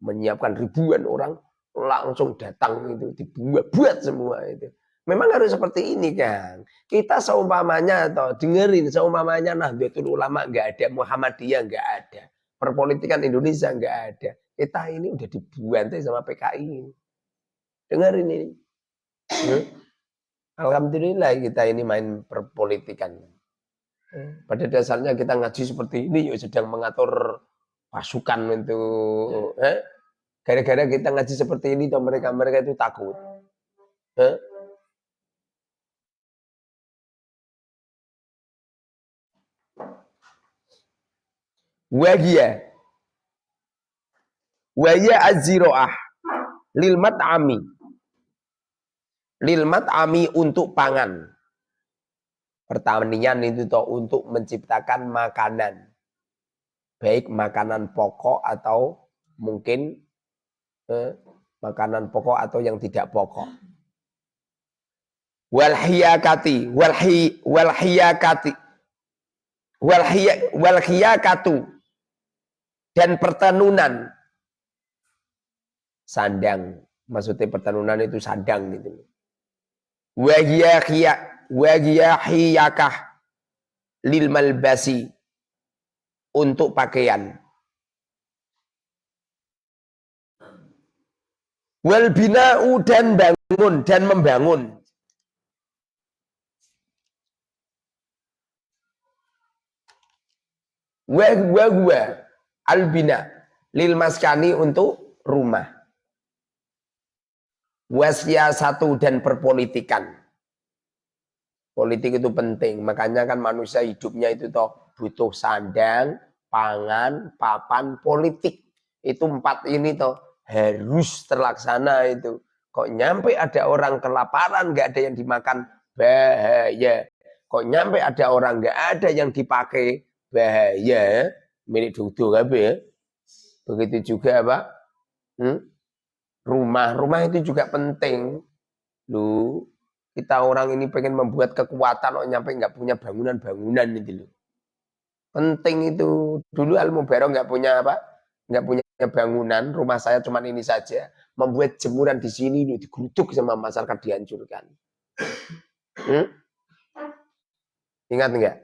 menyiapkan ribuan orang langsung datang itu dibuat semua itu. Memang harus seperti ini kan. Kita seumpamanya dengerin seumpamanya Nahdlatul Ulama nggak ada, Muhammadiyah nggak ada, perpolitikan Indonesia nggak ada. Kita ini udah dibuantai sama PKI. Dengerin ini. Alhamdulillah kita ini main perpolitikan. Pada dasarnya kita ngaji seperti ini sedang mengatur pasukan itu. Gara-gara kita ngaji seperti ini, mereka itu takut. Wahia az-ziro'ah lil mat'ami untuk pangan. Pertanian itu untuk menciptakan makanan. Baik makanan pokok atau mungkin makanan pokok atau yang tidak pokok. Walhiyakatu dan pertenunan. Sandang, maksudnya pertenunan itu sandang gitu. Wahiyahiyakah lil malbasi untuk pakaian. Wal bina'u dan bangun dan membangun. Wa albina lil maskani untuk rumah. Wasiyasatu dan perpolitikan. Politik itu penting, makanya kan manusia hidupnya itu butuh sandang, pangan, papan, politik. Itu 4 ini toh harus terlaksana itu. Kok nyampe ada orang kelaparan, nggak ada yang dimakan, bahaya. Kok nyampe ada orang nggak ada yang dipakai, bahaya. Milik duduk apa ya? Begitu juga Pak. Rumah itu juga penting. Loh, kita orang ini pengen membuat kekuatan, kok nyampe nggak punya bangunan-bangunan itu loh. Penting itu. Dulu Al Mubarok nggak punya apa? Nggak punya bangunan. Rumah saya cuma ini saja. Membuat jemuran di sini digeruduk sama masyarakat, dihancurkan. Ingat enggak?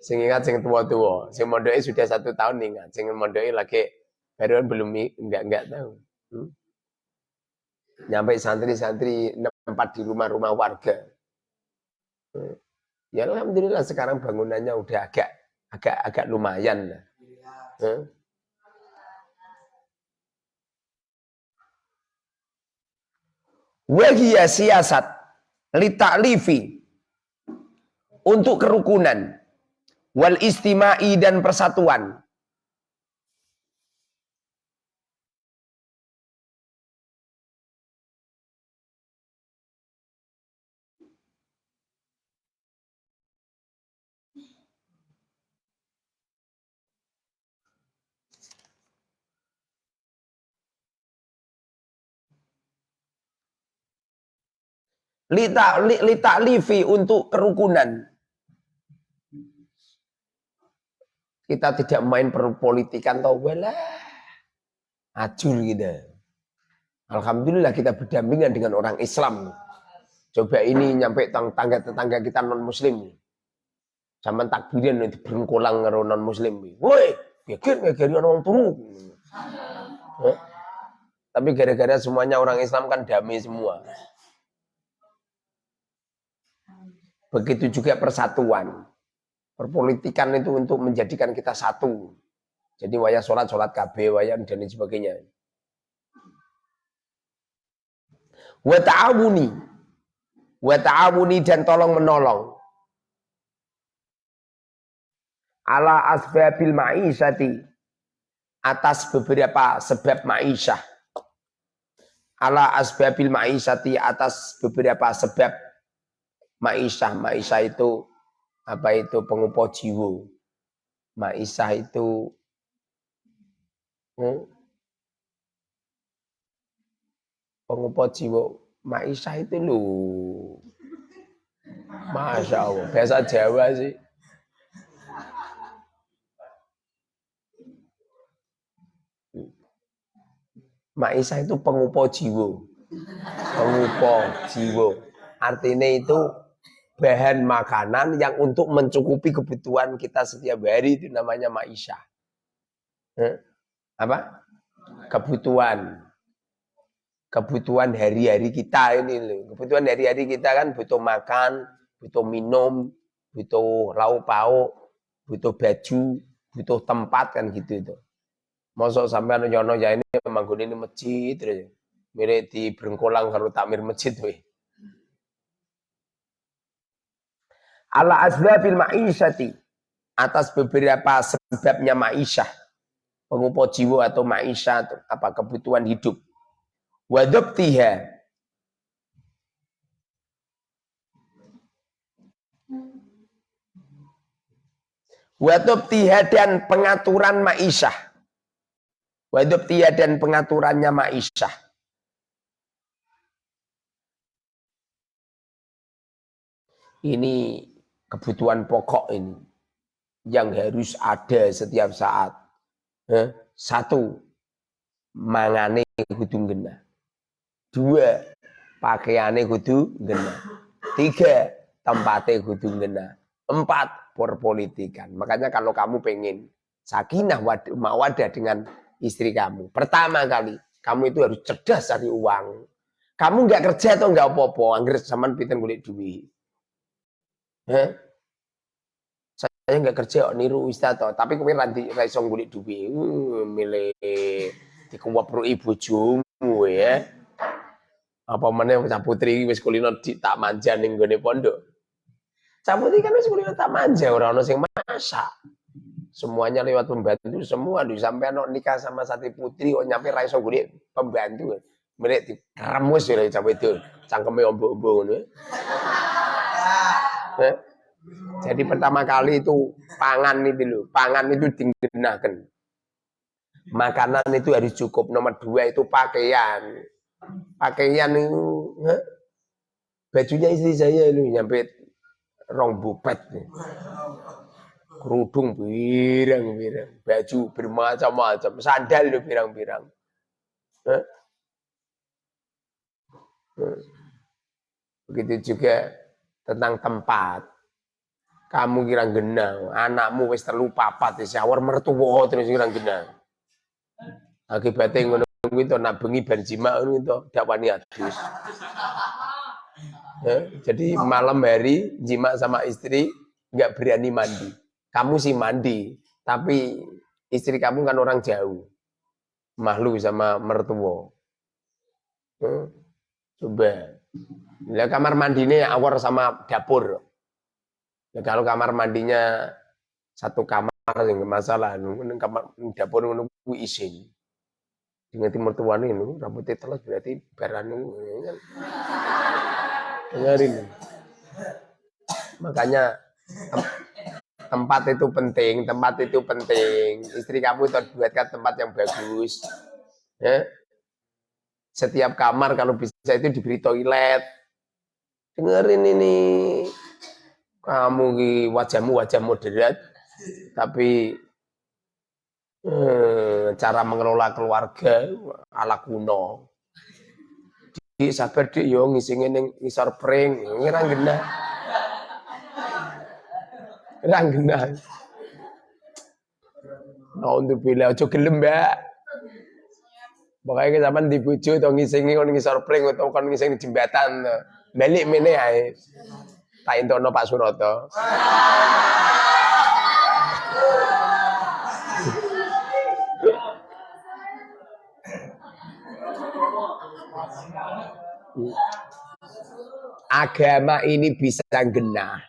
Sing ingat sing tua-tua. Sing mondoknya sudah 1 tahun ingat. Sing mondoknya lagi baru belum enggak tahu. Nyampe santri-santri tempat di rumah-rumah warga. Ya alhamdulillah sekarang bangunannya udah agak lumayan lah. Wahia siasat litaklifi, untuk kerukunan, wal istimai, dan persatuan. Litaklifi, untuk kerukunan. Kita tidak main perpolitikan atau walah acur gitu. Alhamdulillah kita berdampingan dengan orang Islam. Coba ini nyampe tetangga kita non Muslim. Zaman takbiran itu berengkolang karo non Muslim. Woi, geger orang turu. Tapi gara-gara semuanya orang Islam kan damai semua. Begitu juga persatuan. Perpolitikan itu untuk menjadikan kita satu. Jadi waya sholat KB, waya dan lain sebagainya. Wa ta'awuni, dan tolong menolong. Ala asbabil ma'isyati, atas beberapa sebab ma'isyah. Ala asbabil ma'isyati, atas beberapa sebab ma'isyah. Ma'isyah itu apa itu? Pengupo jiwa. Ma'isyah itu pengupo jiwa. Ma'isyah itu loh. Masya Allah, bahasa Jawa sih. Ma'isyah itu pengupo jiwa. Pengupo jiwa. Artinya itu bahan makanan yang untuk mencukupi kebutuhan kita setiap hari, itu namanya ma'isyah. Apa? Kebutuhan hari-hari kita ini loh. Kebutuhan hari-hari kita kan butuh makan, butuh minum, butuh lauk pauk, butuh baju, butuh tempat kan gitu itu. Mosok sampean nyono ya ini manggon ini masjid terus. Mirip di Brengkolang karo takmir masjid weh. Ala asbabil ma'isyati, atas beberapa sebabnya ma'isyah. Pengupo jiwa atau ma'isyah, apa kebutuhan hidup. Wadabtiha, dan pengaturan ma'isyah. Wadabtiha, dan pengaturannya ma'isyah. Ini kebutuhan pokok ini yang harus ada setiap saat. 1, mangane kudu genah. 2, pakaiane kudu genah. 3, tempatnya kudu genah. 4, perpolitikan. Makanya kalau kamu pengen sakinah mawadah dengan istri kamu, pertama kali kamu itu harus cerdas cari uang. Kamu nggak kerja atau nggak apa-apa, angger sampean pinten golek duit. Saya nggak kerja niru ustaz toh, tapi kowe ra iso golek duit. Milih dikuwapruki bojomu ya. Apa meneh bocah putri wis kulino tak manja ning gone pondok. Cabut iki kan wis kuliah tak manja, ora ono sing masak. Semuanya lewat pembantu semua sampai anak nikah sama Sati Putri kok nyampe ra iso golek pembantu. Mereka dikeremus ya cawe itu, cangkeme ombo-ombo ngono. Jadi pertama kali itu pangan itu loh, pangan itu digenakan. Makanan itu harus cukup. Nomor 2 itu pakaian. Pakaian itu, bajunya istri saya itu nyampe rong bupet nih. Kerudung pirang-pirang, baju bermacam-macam, sandal itu pirang-pirang. Begitu juga tentang tempat. Kamu kira genang, anakmu wis 3 4 wis shower mertua terus kira genang. Akibatnya ngono kuwi to nak bengi bar jima ngono to dakwani adus. Jadi malam hari jima sama istri nggak berani mandi. Kamu sih mandi, tapi istri kamu kan orang jauh. Malu sama mertua. Coba. Lah kamar mandinya awar sama dapur. Ya, kalau kamar mandinya satu kamar yang masalah, kamar dapur ngono kuwi isin. Dengan timur tuane itu rambutnya telas berarti baranu. Dengerin. Makanya tempat itu penting. Istri kamu buatkan tempat yang bagus. Ya. Setiap kamar kalau bisa itu diberi toilet. Dengerin ini. Kamu wajahmu wajah moderat, tapi cara mengelola keluarga ala kuno. Di sabar dik yo ngising ning ngisor pring, ngira genah. Ra genah. Untuk bila aja gelem, Mbak. Pokoke sampean di bojo to ngisingi kon ngisor pring utawa kon ngising di jembatan. Balik meneh ae. Tak entono Pak Suroto. Agama ini bisa genah.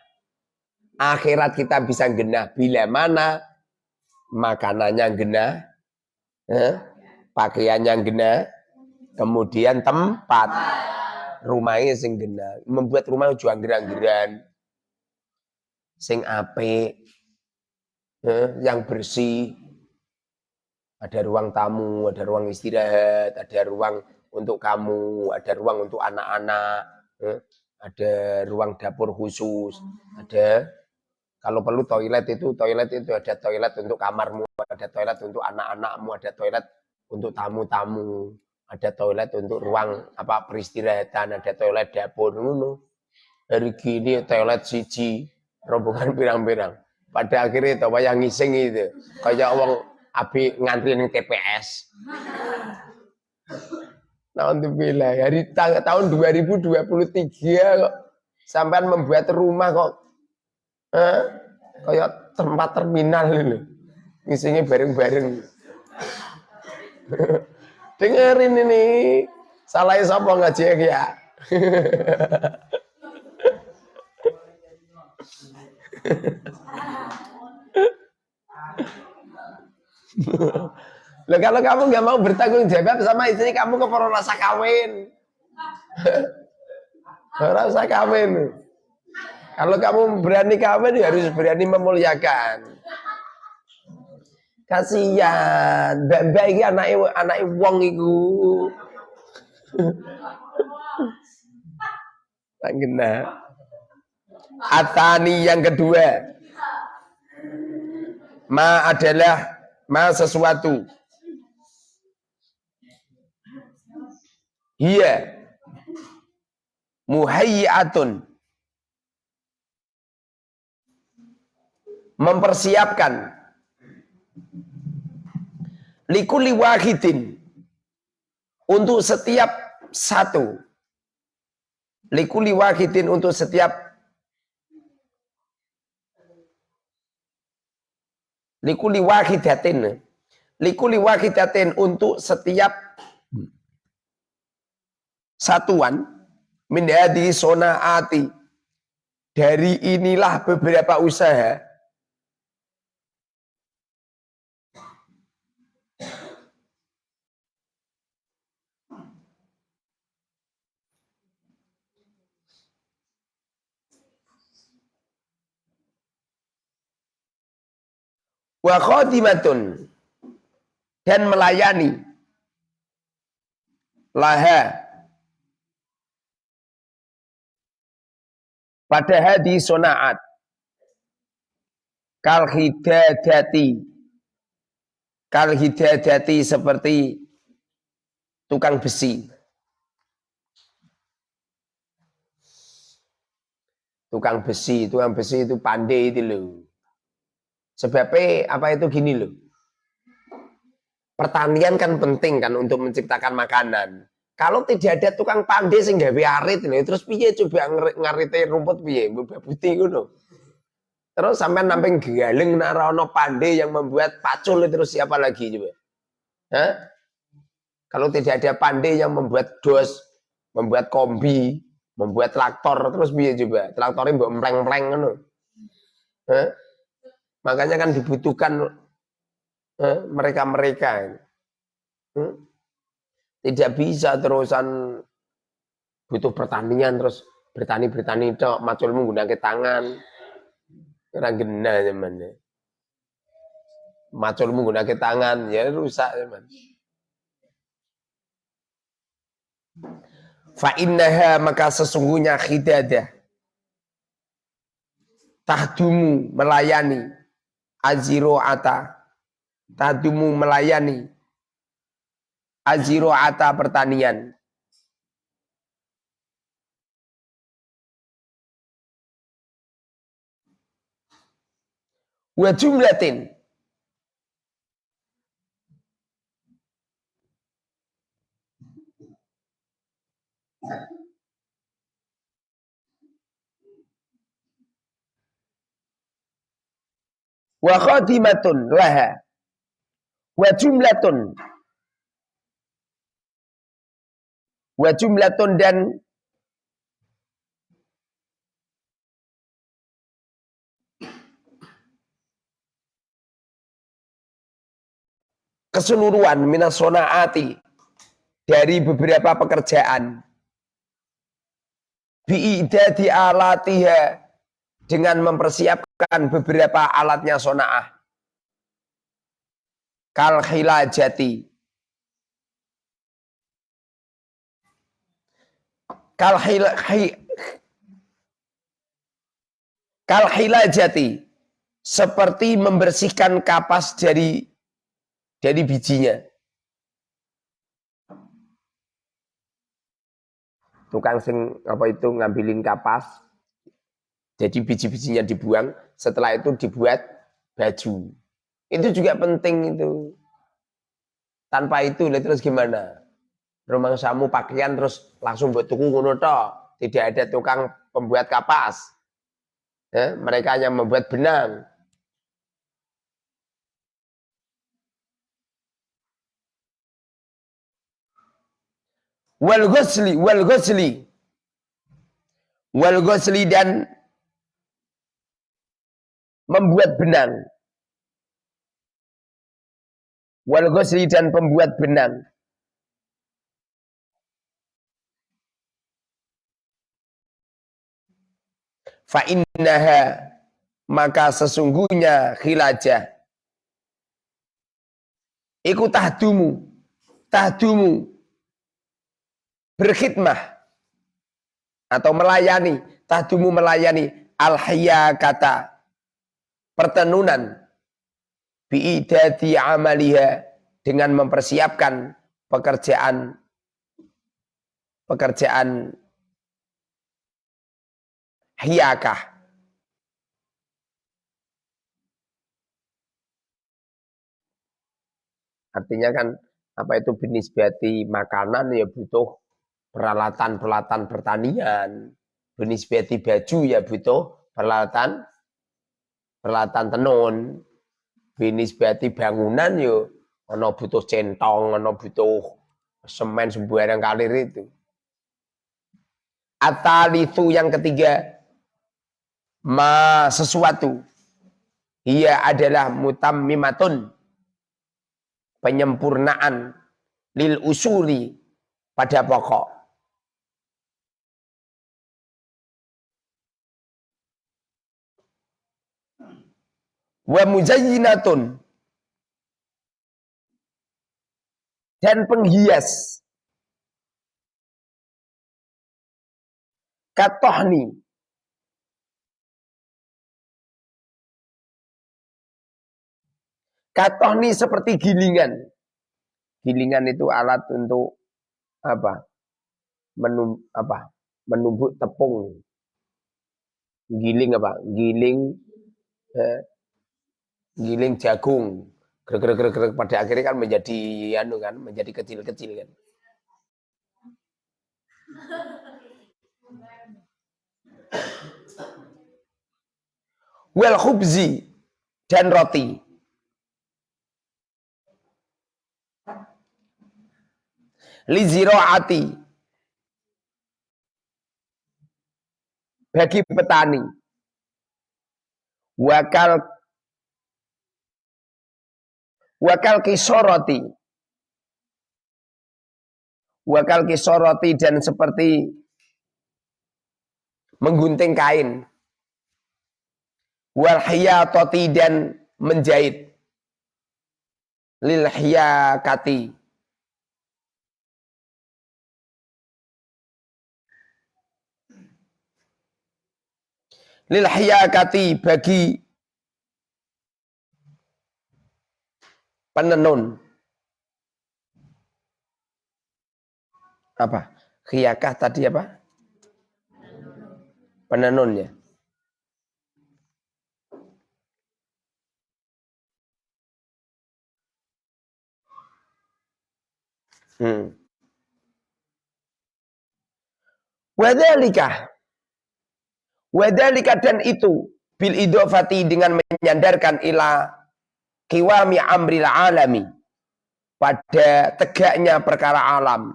Akhirat kita bisa genah bila mana makanannya genah, pakaiannya genah, kemudian tempat rumahnya sing genah. Membuat rumah juga gerang-geran, sing apik, yang bersih. Ada ruang tamu, ada ruang istirahat, ada ruang untuk kamu, ada ruang untuk anak-anak, ada ruang dapur khusus, ada kalau perlu toilet itu ada toilet untuk kamarmu, ada toilet untuk anak-anakmu, ada toilet untuk tamu-tamu, ada toilet untuk ruang peristirahatan, ada toilet dapur ngono. Hari gini toilet siji rombongan pirang-pirang. Pada akhirnya itu yang ngising itu kayak wong abi ngantri ning TPS. Alhamdulillah, hari tahun 2023 kok sampean membuat rumah kok kayak tempat terminal ini. Ngisinya bareng-bareng. Dengerin ini. Salah sapa ngaji ya? Loh, kalau kamu nggak mau bertanggung jawab sama istri kamu, kok perlu rasa kawin? Rasa kawin. Kalau kamu berani kawin, ya harus berani memuliakan. Kasihan, mbak iki anake wong iku. Tak kena. Atani yang kedua. Ma adalah sesuatu. Iya. Muhayyatun. Mempersiapkan. Likuli wahidin. Untuk setiap satu. Likuli wahidin untuk setiap. Likuli wahidatin. Likuli wahidatin untuk setiap satuan. Min hadhihi sonaati. Dari inilah beberapa usaha wa khadimatun dan melayani laha pada hadi sonaat kal hidadati seperti tukang besi. Tukang besi itu pandai itu loh. Sebabnya apa itu gini loh. Pertanian kan penting kan untuk menciptakan makanan. Kalau tidak ada tukang pandai sing gawe arit lho, terus piye coba ngarite rumput piye, putih ngono. Terus sampai namping galeng nek ono pandai yang membuat pacul terus siapa lagi coba? Hah? Kalau tidak ada pandai yang membuat dos, membuat kombi, membuat traktor, terus piye coba? Traktornya mbok empleng-empleng ngono. Hah? Makanya kan dibutuhkan mereka-mereka. Tidak bisa terusan butuh pertanian terus bertani tok macul menggunakan tangan. Ora genah zaman. Macul menggunakan tangan ya rusak zaman. Fa innaha maka sesungguhnya khidadah tahdumu melayani aziro'ata tahdumu melayani aziro'ata pertanian wa jumlatin wa khatimatun laha wa jumlatun dan keseluruhan minas sonaati dari beberapa pekerjaan bi'idadi alatiha dengan mempersiapkan beberapa alatnya sonaah kal khilajati kal khilajati seperti membersihkan kapas dari bijinya. Tukang sing apa itu ngambilin kapas, jadi biji-bijinya dibuang, setelah itu dibuat baju. Itu juga penting itu. Tanpa itu terus gimana? Rumangsamu pakaian terus langsung buat tuku ngono tok. Tidak ada tukang pembuat kapas. Mereka hanya membuat benang. Wal ghusli dan membuat benang. Wal ghusli dan pembuat benang. Fa innaha maka sesungguhnya khilajah iku tahdumu berkhidmah atau melayani tahdumu melayani al-hiyakata pertenunan bi'idadi amaliha dengan mempersiapkan pekerjaan hiyakah. Artinya kan apa itu binisbati makanan ya butuh peralatan pertanian. Binisbati baju ya butuh peralatan tenun. Binisbati bangunan ya ana butuh centong, ana butuh semen sembarang kalir itu. Atalithu yang ketiga Ma sesuatu. Ia adalah mutammimatun. Penyempurnaan. Lil usuli. Pada pokok. Wa muzayyinatun. Dan penghias. Katohni. Katohni seperti gilingan. Gilingan itu alat untuk apa? Menumbuk tepung. Giling apa? Giling jagung. Gerak pada akhirnya kan menjadi menjadi kecil-kecil kan. Wal khubzi dan roti. Li ziraati bagi petani. Wakal kisoroti. Wakal kisoroti dan seperti menggunting kain. Wal hiyatoti dan menjahit. Lil hiyakati. Lil hiyakati bagi penenun. Apa? Hiyakah tadi apa? Penenunnya. Wadhalika dan itu bil idofati dengan menyandarkan ila kiwami amril alami pada tegaknya perkara alam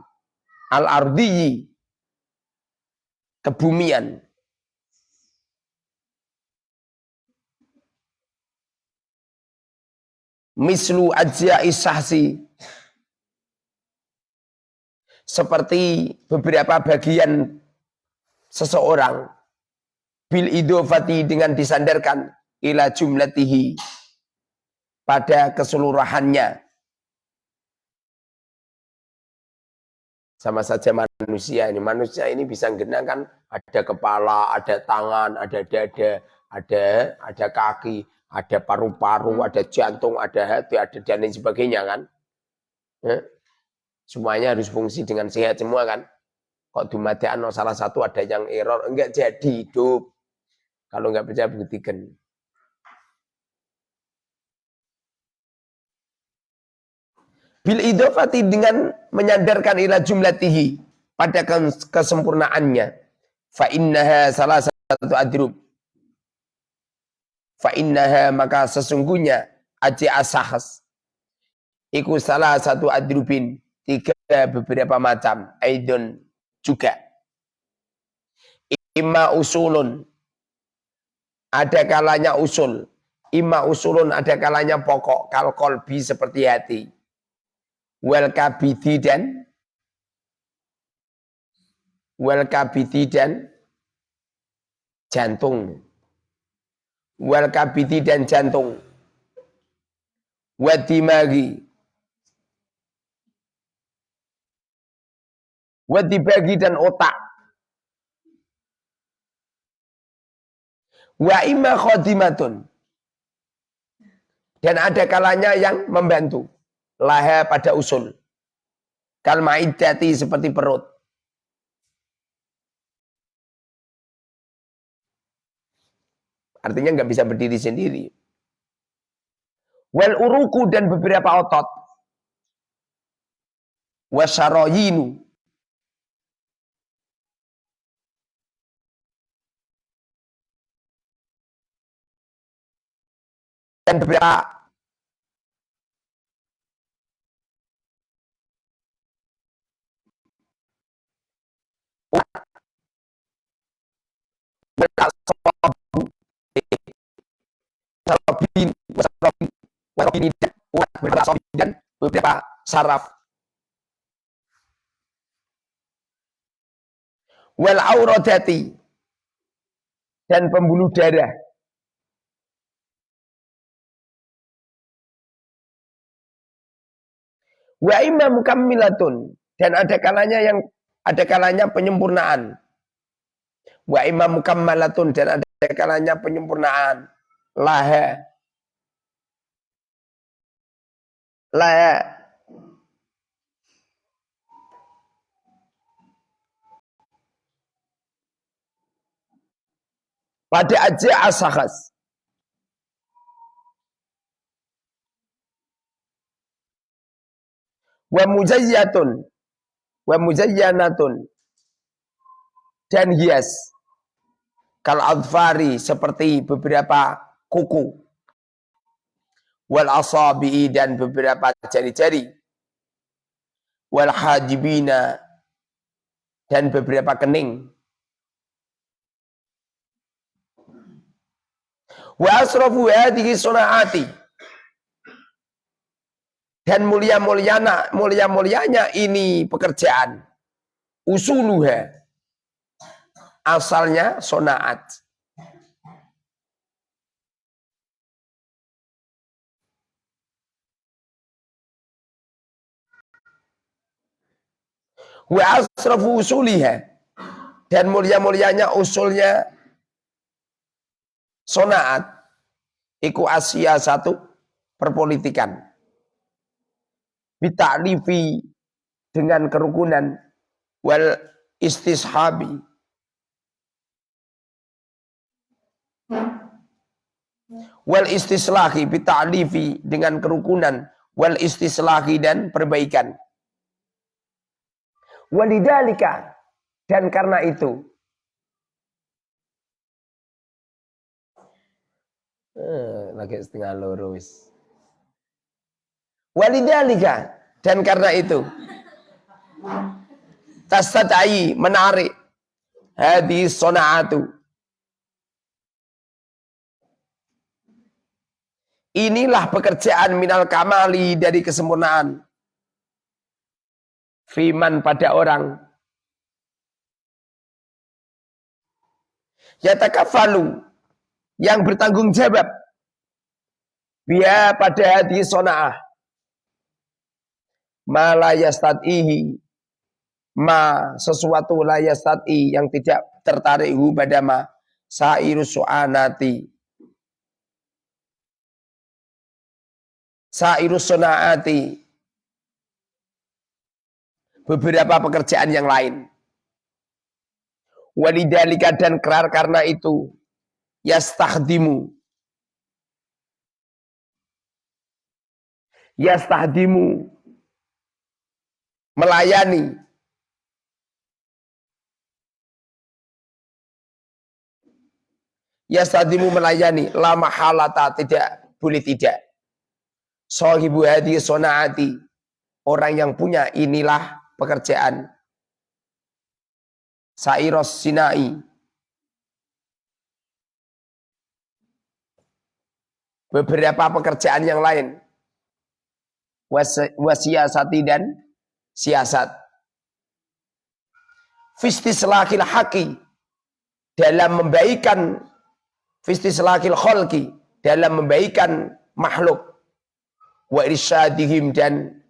al ardiyi kebumian mislu ajza'i sahsi seperti beberapa bagian seseorang bil idofati dengan disandarkan ila jumlatihi pada keseluruhannya. Sama saja manusia ini. Manusia ini bisa genangkan ada kepala, ada tangan, ada dada, ada kaki, ada paru-paru, ada jantung, ada hati, ada dan lain sebagainya kan. Ya? Semuanya harus fungsi dengan sehat semua kan. Kok dumadakan salah satu ada yang error, enggak jadi hidup. Kalau enggak percaya buktikan. Bil idofati dengan menyandarkan ila jumlatihi pada kesempurnaannya. Fa innaha salah satu adrub. Fa innaha maka sesungguhnya aji asahas. Iku salah satu adrubin. Tiga beberapa macam. Aidon juga. Ima usulun. Ada kalanya usul. Ima usulun ada kalanya pokok. Kal kolbi seperti hati. Wal kabidi dan jantung. Wal kabidi dan jantung. Wadimagi. Wadibagi dan otak. Wa imma khodimatun. Dan ada kalanya yang membantu. Laha pada usul. Kal ma'iddati seperti perut. Artinya nggak bisa berdiri sendiri. Wal uruku dan beberapa otot. Wasyaroyinu. Dan beberapa dan beberapa saraf. Wal auradati dan pembuluh darah. Wa imma mukammilatun dan ada kalanya penyempurnaan. Wa imma mukammalatun dan ada kalanya penyempurnaan. Laha pada aja asakhas. Wa muzayyanatun dan hias kal adfari seperti beberapa kuku, wal asabi dan beberapa jari-jari, wal hajibina dan beberapa kening. Wa asrafu hadhihi sunaati dan mulia-mulianya ini pekerjaan. Usuluha asalnya sonaat. Wa asrafu usuliha dan mulia-mulianya usulnya sonaat. Iku Asia satu perpolitikan. Bita'lifi dengan kerukunan, wal istishabi wal istislahi, bita'lifi dengan kerukunan, wal istislahi dan perbaikan. Walidhalika dan karena itu lagi setengah lurus. Walidhalika dan karena itu tastadai menarik hadis sonaatu inilah pekerjaan minal kamali dari kesempurnaan fiman pada orang yatakafalu yang bertanggung jawab biya pada hadis sonaah ma la yastatihi ma sesuatu la yastati yang tidak tertarik hu pada ma sairus su'anati sairus sunaati beberapa pekerjaan yang lain. Walidhalika dan karena itu yastahdimu melayani lama halata tidak boleh tidak sahibu hadhihi sonaati orang yang punya inilah pekerjaan sairos sinai beberapa pekerjaan yang lain wasiasati dan siasat fistislahil haqi dalam membaikan fistislahil khalqi dalam membaikan makhluk wa irsyadihim dan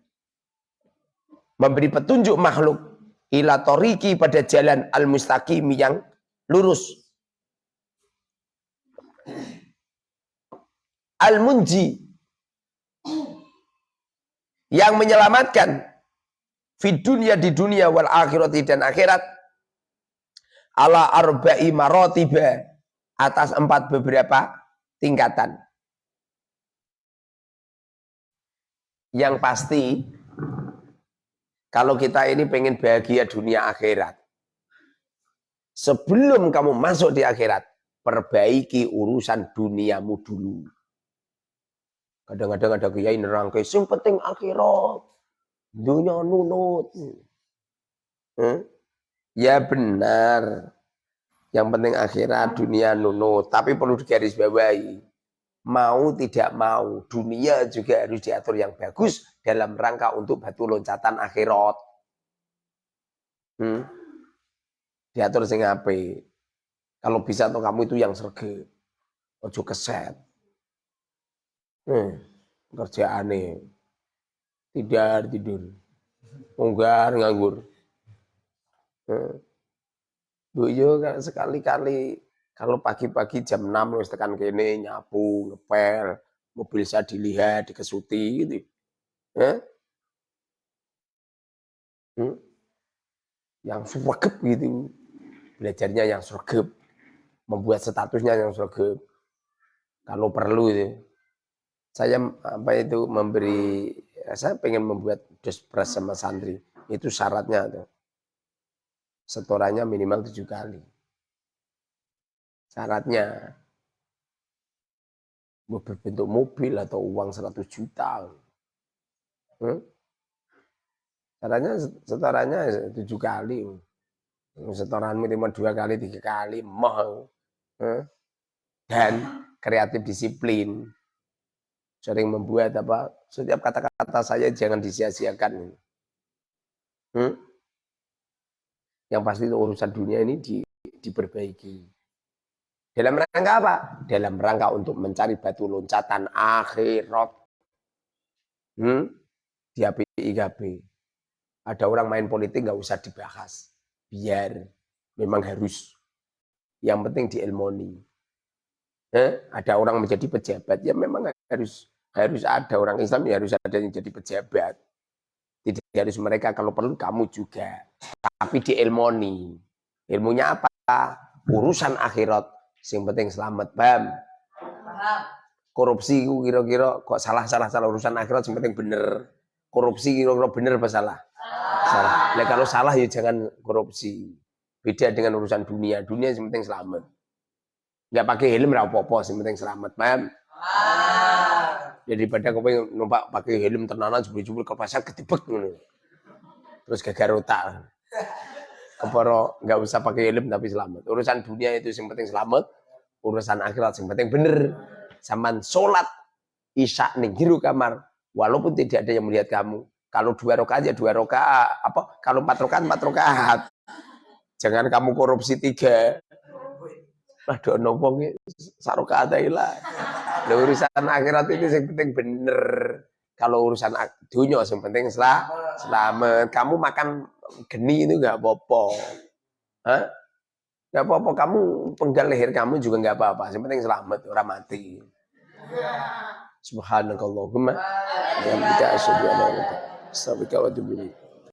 memberi petunjuk makhluk ila toriki pada jalan al-mustaqim yang lurus al-munji yang menyelamatkan fid dunya di dunia wal akhirati dan akhirat ala arba'i maratiba atas 4 beberapa tingkatan. Yang pasti kalau kita ini pengen bahagia dunia akhirat, sebelum kamu masuk di akhirat, perbaiki urusan duniamu dulu. Kadang-kadang ada kiai nerangke, sing penting akhirat, dunia nunut. Ya benar, yang penting akhirat, dunia nunut. Tapi perlu digarisbawahi, Mau tidak mau, dunia juga harus diatur yang bagus dalam rangka untuk batu loncatan akhirat. Diatur sing apik. Kalau bisa tuh kamu itu yang serge. Ojo keset. Kerjaane tidur. Unggar nganggur. Bu yo sekali-kali kalau pagi-pagi jam 6 wis tekan kene nyapu, ngepel, mobil saya dilihat, dikesuti gitu. Yang sregep gitu. Belajarnya yang sregep. Membuat statusnya yang sregep. Kalau perlu itu. Saya saya pengen membuat dospres sama santri. Itu syaratnya tuh. Setorannya minimal 7 kali. Syaratnya berbentuk mobil atau uang 100 juta. Setorannya 7 kali. Setoran minimal 2 kali, 3 kali. Dan kreatif disiplin. Sering membuat setiap kata-kata saya jangan disia-siakan. Yang pasti itu urusan dunia ini diperbaiki. Dalam rangka apa? Dalam rangka untuk mencari batu loncatan akhirat. Di HPIKB. Ada orang main politik nggak usah dibahas. Biar memang harus. Yang penting diilmoni. Ada orang menjadi pejabat, ya memang harus ada orang Islam, ya harus ada yang jadi pejabat. Tidak harus mereka, kalau perlu kamu juga. Tapi diilmoni. Ilmunya apa? Urusan akhirat. Yang penting selamat. Paham? Korupsi kira-kira kok salah urusan akhirat, yang penting bener. Korupsi kira-kira bener apa salah? Salah. Nah, kalau salah ya jangan korupsi. Beda dengan urusan dunia. Dunia yang penting selamat. Nggak pakai helm nggak apa-apa, yang penting selamat. Paham? Jadi pada kau pengen numpak pakai helm tenanan jebul-jebul ke pasar ketibek ngono. Terus gagal otak. Keporo nggak usah pakai helm tapi selamat. Urusan dunia itu yang penting selamat. Urusan akhirat yang penting bener. Saman sholat isya ning jero kamar walaupun tidak ada yang melihat kamu. Kalau 2 rakaat ya 2 rakaat. Kalau 4 rakaat 4 rakaat. Jangan kamu korupsi 3. Aduh nopo iki sak rakaat ae lah. Urusan akhirat itu yang penting bener. Kalau urusan dunia yang penting selamat. Kamu makan geni itu nggak apa-apa. Nggak apa-apa. Kamu penggal leher kamu juga nggak apa-apa. Yang penting selamat, orang mati. Subhanakallahumma wa bihamdika asyhadu an la ilaha illa anta astaghfiruka wa atubu ilaik.